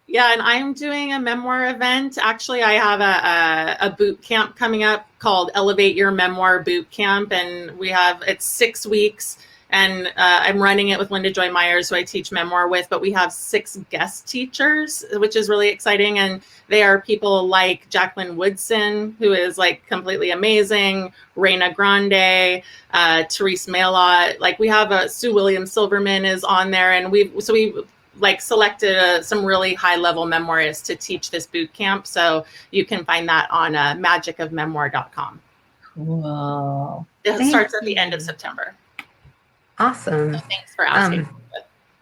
Yeah, and I'm doing a memoir event. Actually, I have a boot camp coming up called Elevate Your Memoir Boot Camp, and it's 6 weeks, and I'm running it with Linda Joy Myers, who I teach memoir with, but we have 6 guest teachers, which is really exciting, and they are people like Jacqueline Woodson, who is like completely amazing, Reina Grande, Therese Mailot, like we have Sue Williams Silverman is on there, and we like selected some really high level memoirists to teach this boot camp. So you can find that on magicofmemoir.com. Cool. It starts at the end of September. Awesome. So thanks for asking.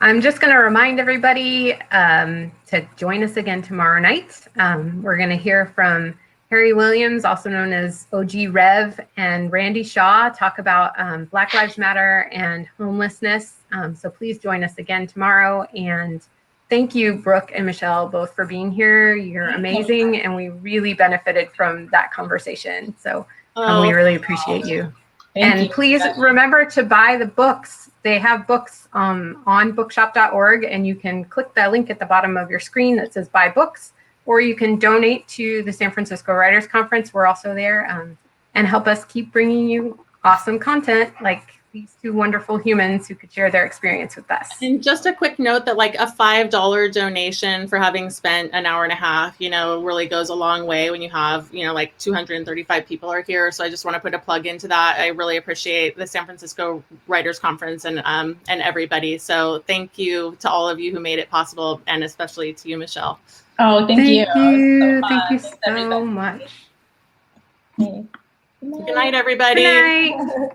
I'm just going to remind everybody to join us again tomorrow night. We're going to hear from Harry Williams, also known as OG Rev, and Randy Shaw talk about Black Lives Matter and homelessness. So please join us again tomorrow. And thank you, Brooke and Michelle, both for being here. You're amazing. And we really benefited from that conversation. So we really appreciate you. Thank you. Please remember to buy the books. They have books on bookshop.org, and you can click that link at the bottom of your screen that says buy books, or you can donate to the San Francisco Writers Conference. We're also there, and help us keep bringing you awesome content like these 2 wonderful humans who could share their experience with us. And just a quick note that like a $5 donation for having spent an hour and a half, really goes a long way when you have, like 235 people are here. So I just want to put a plug into that. I really appreciate the San Francisco Writers Conference and everybody. So thank you to all of you who made it possible, and especially to you, Michelle. Oh, thank you. Thank you so much. Good night, everybody. Good night.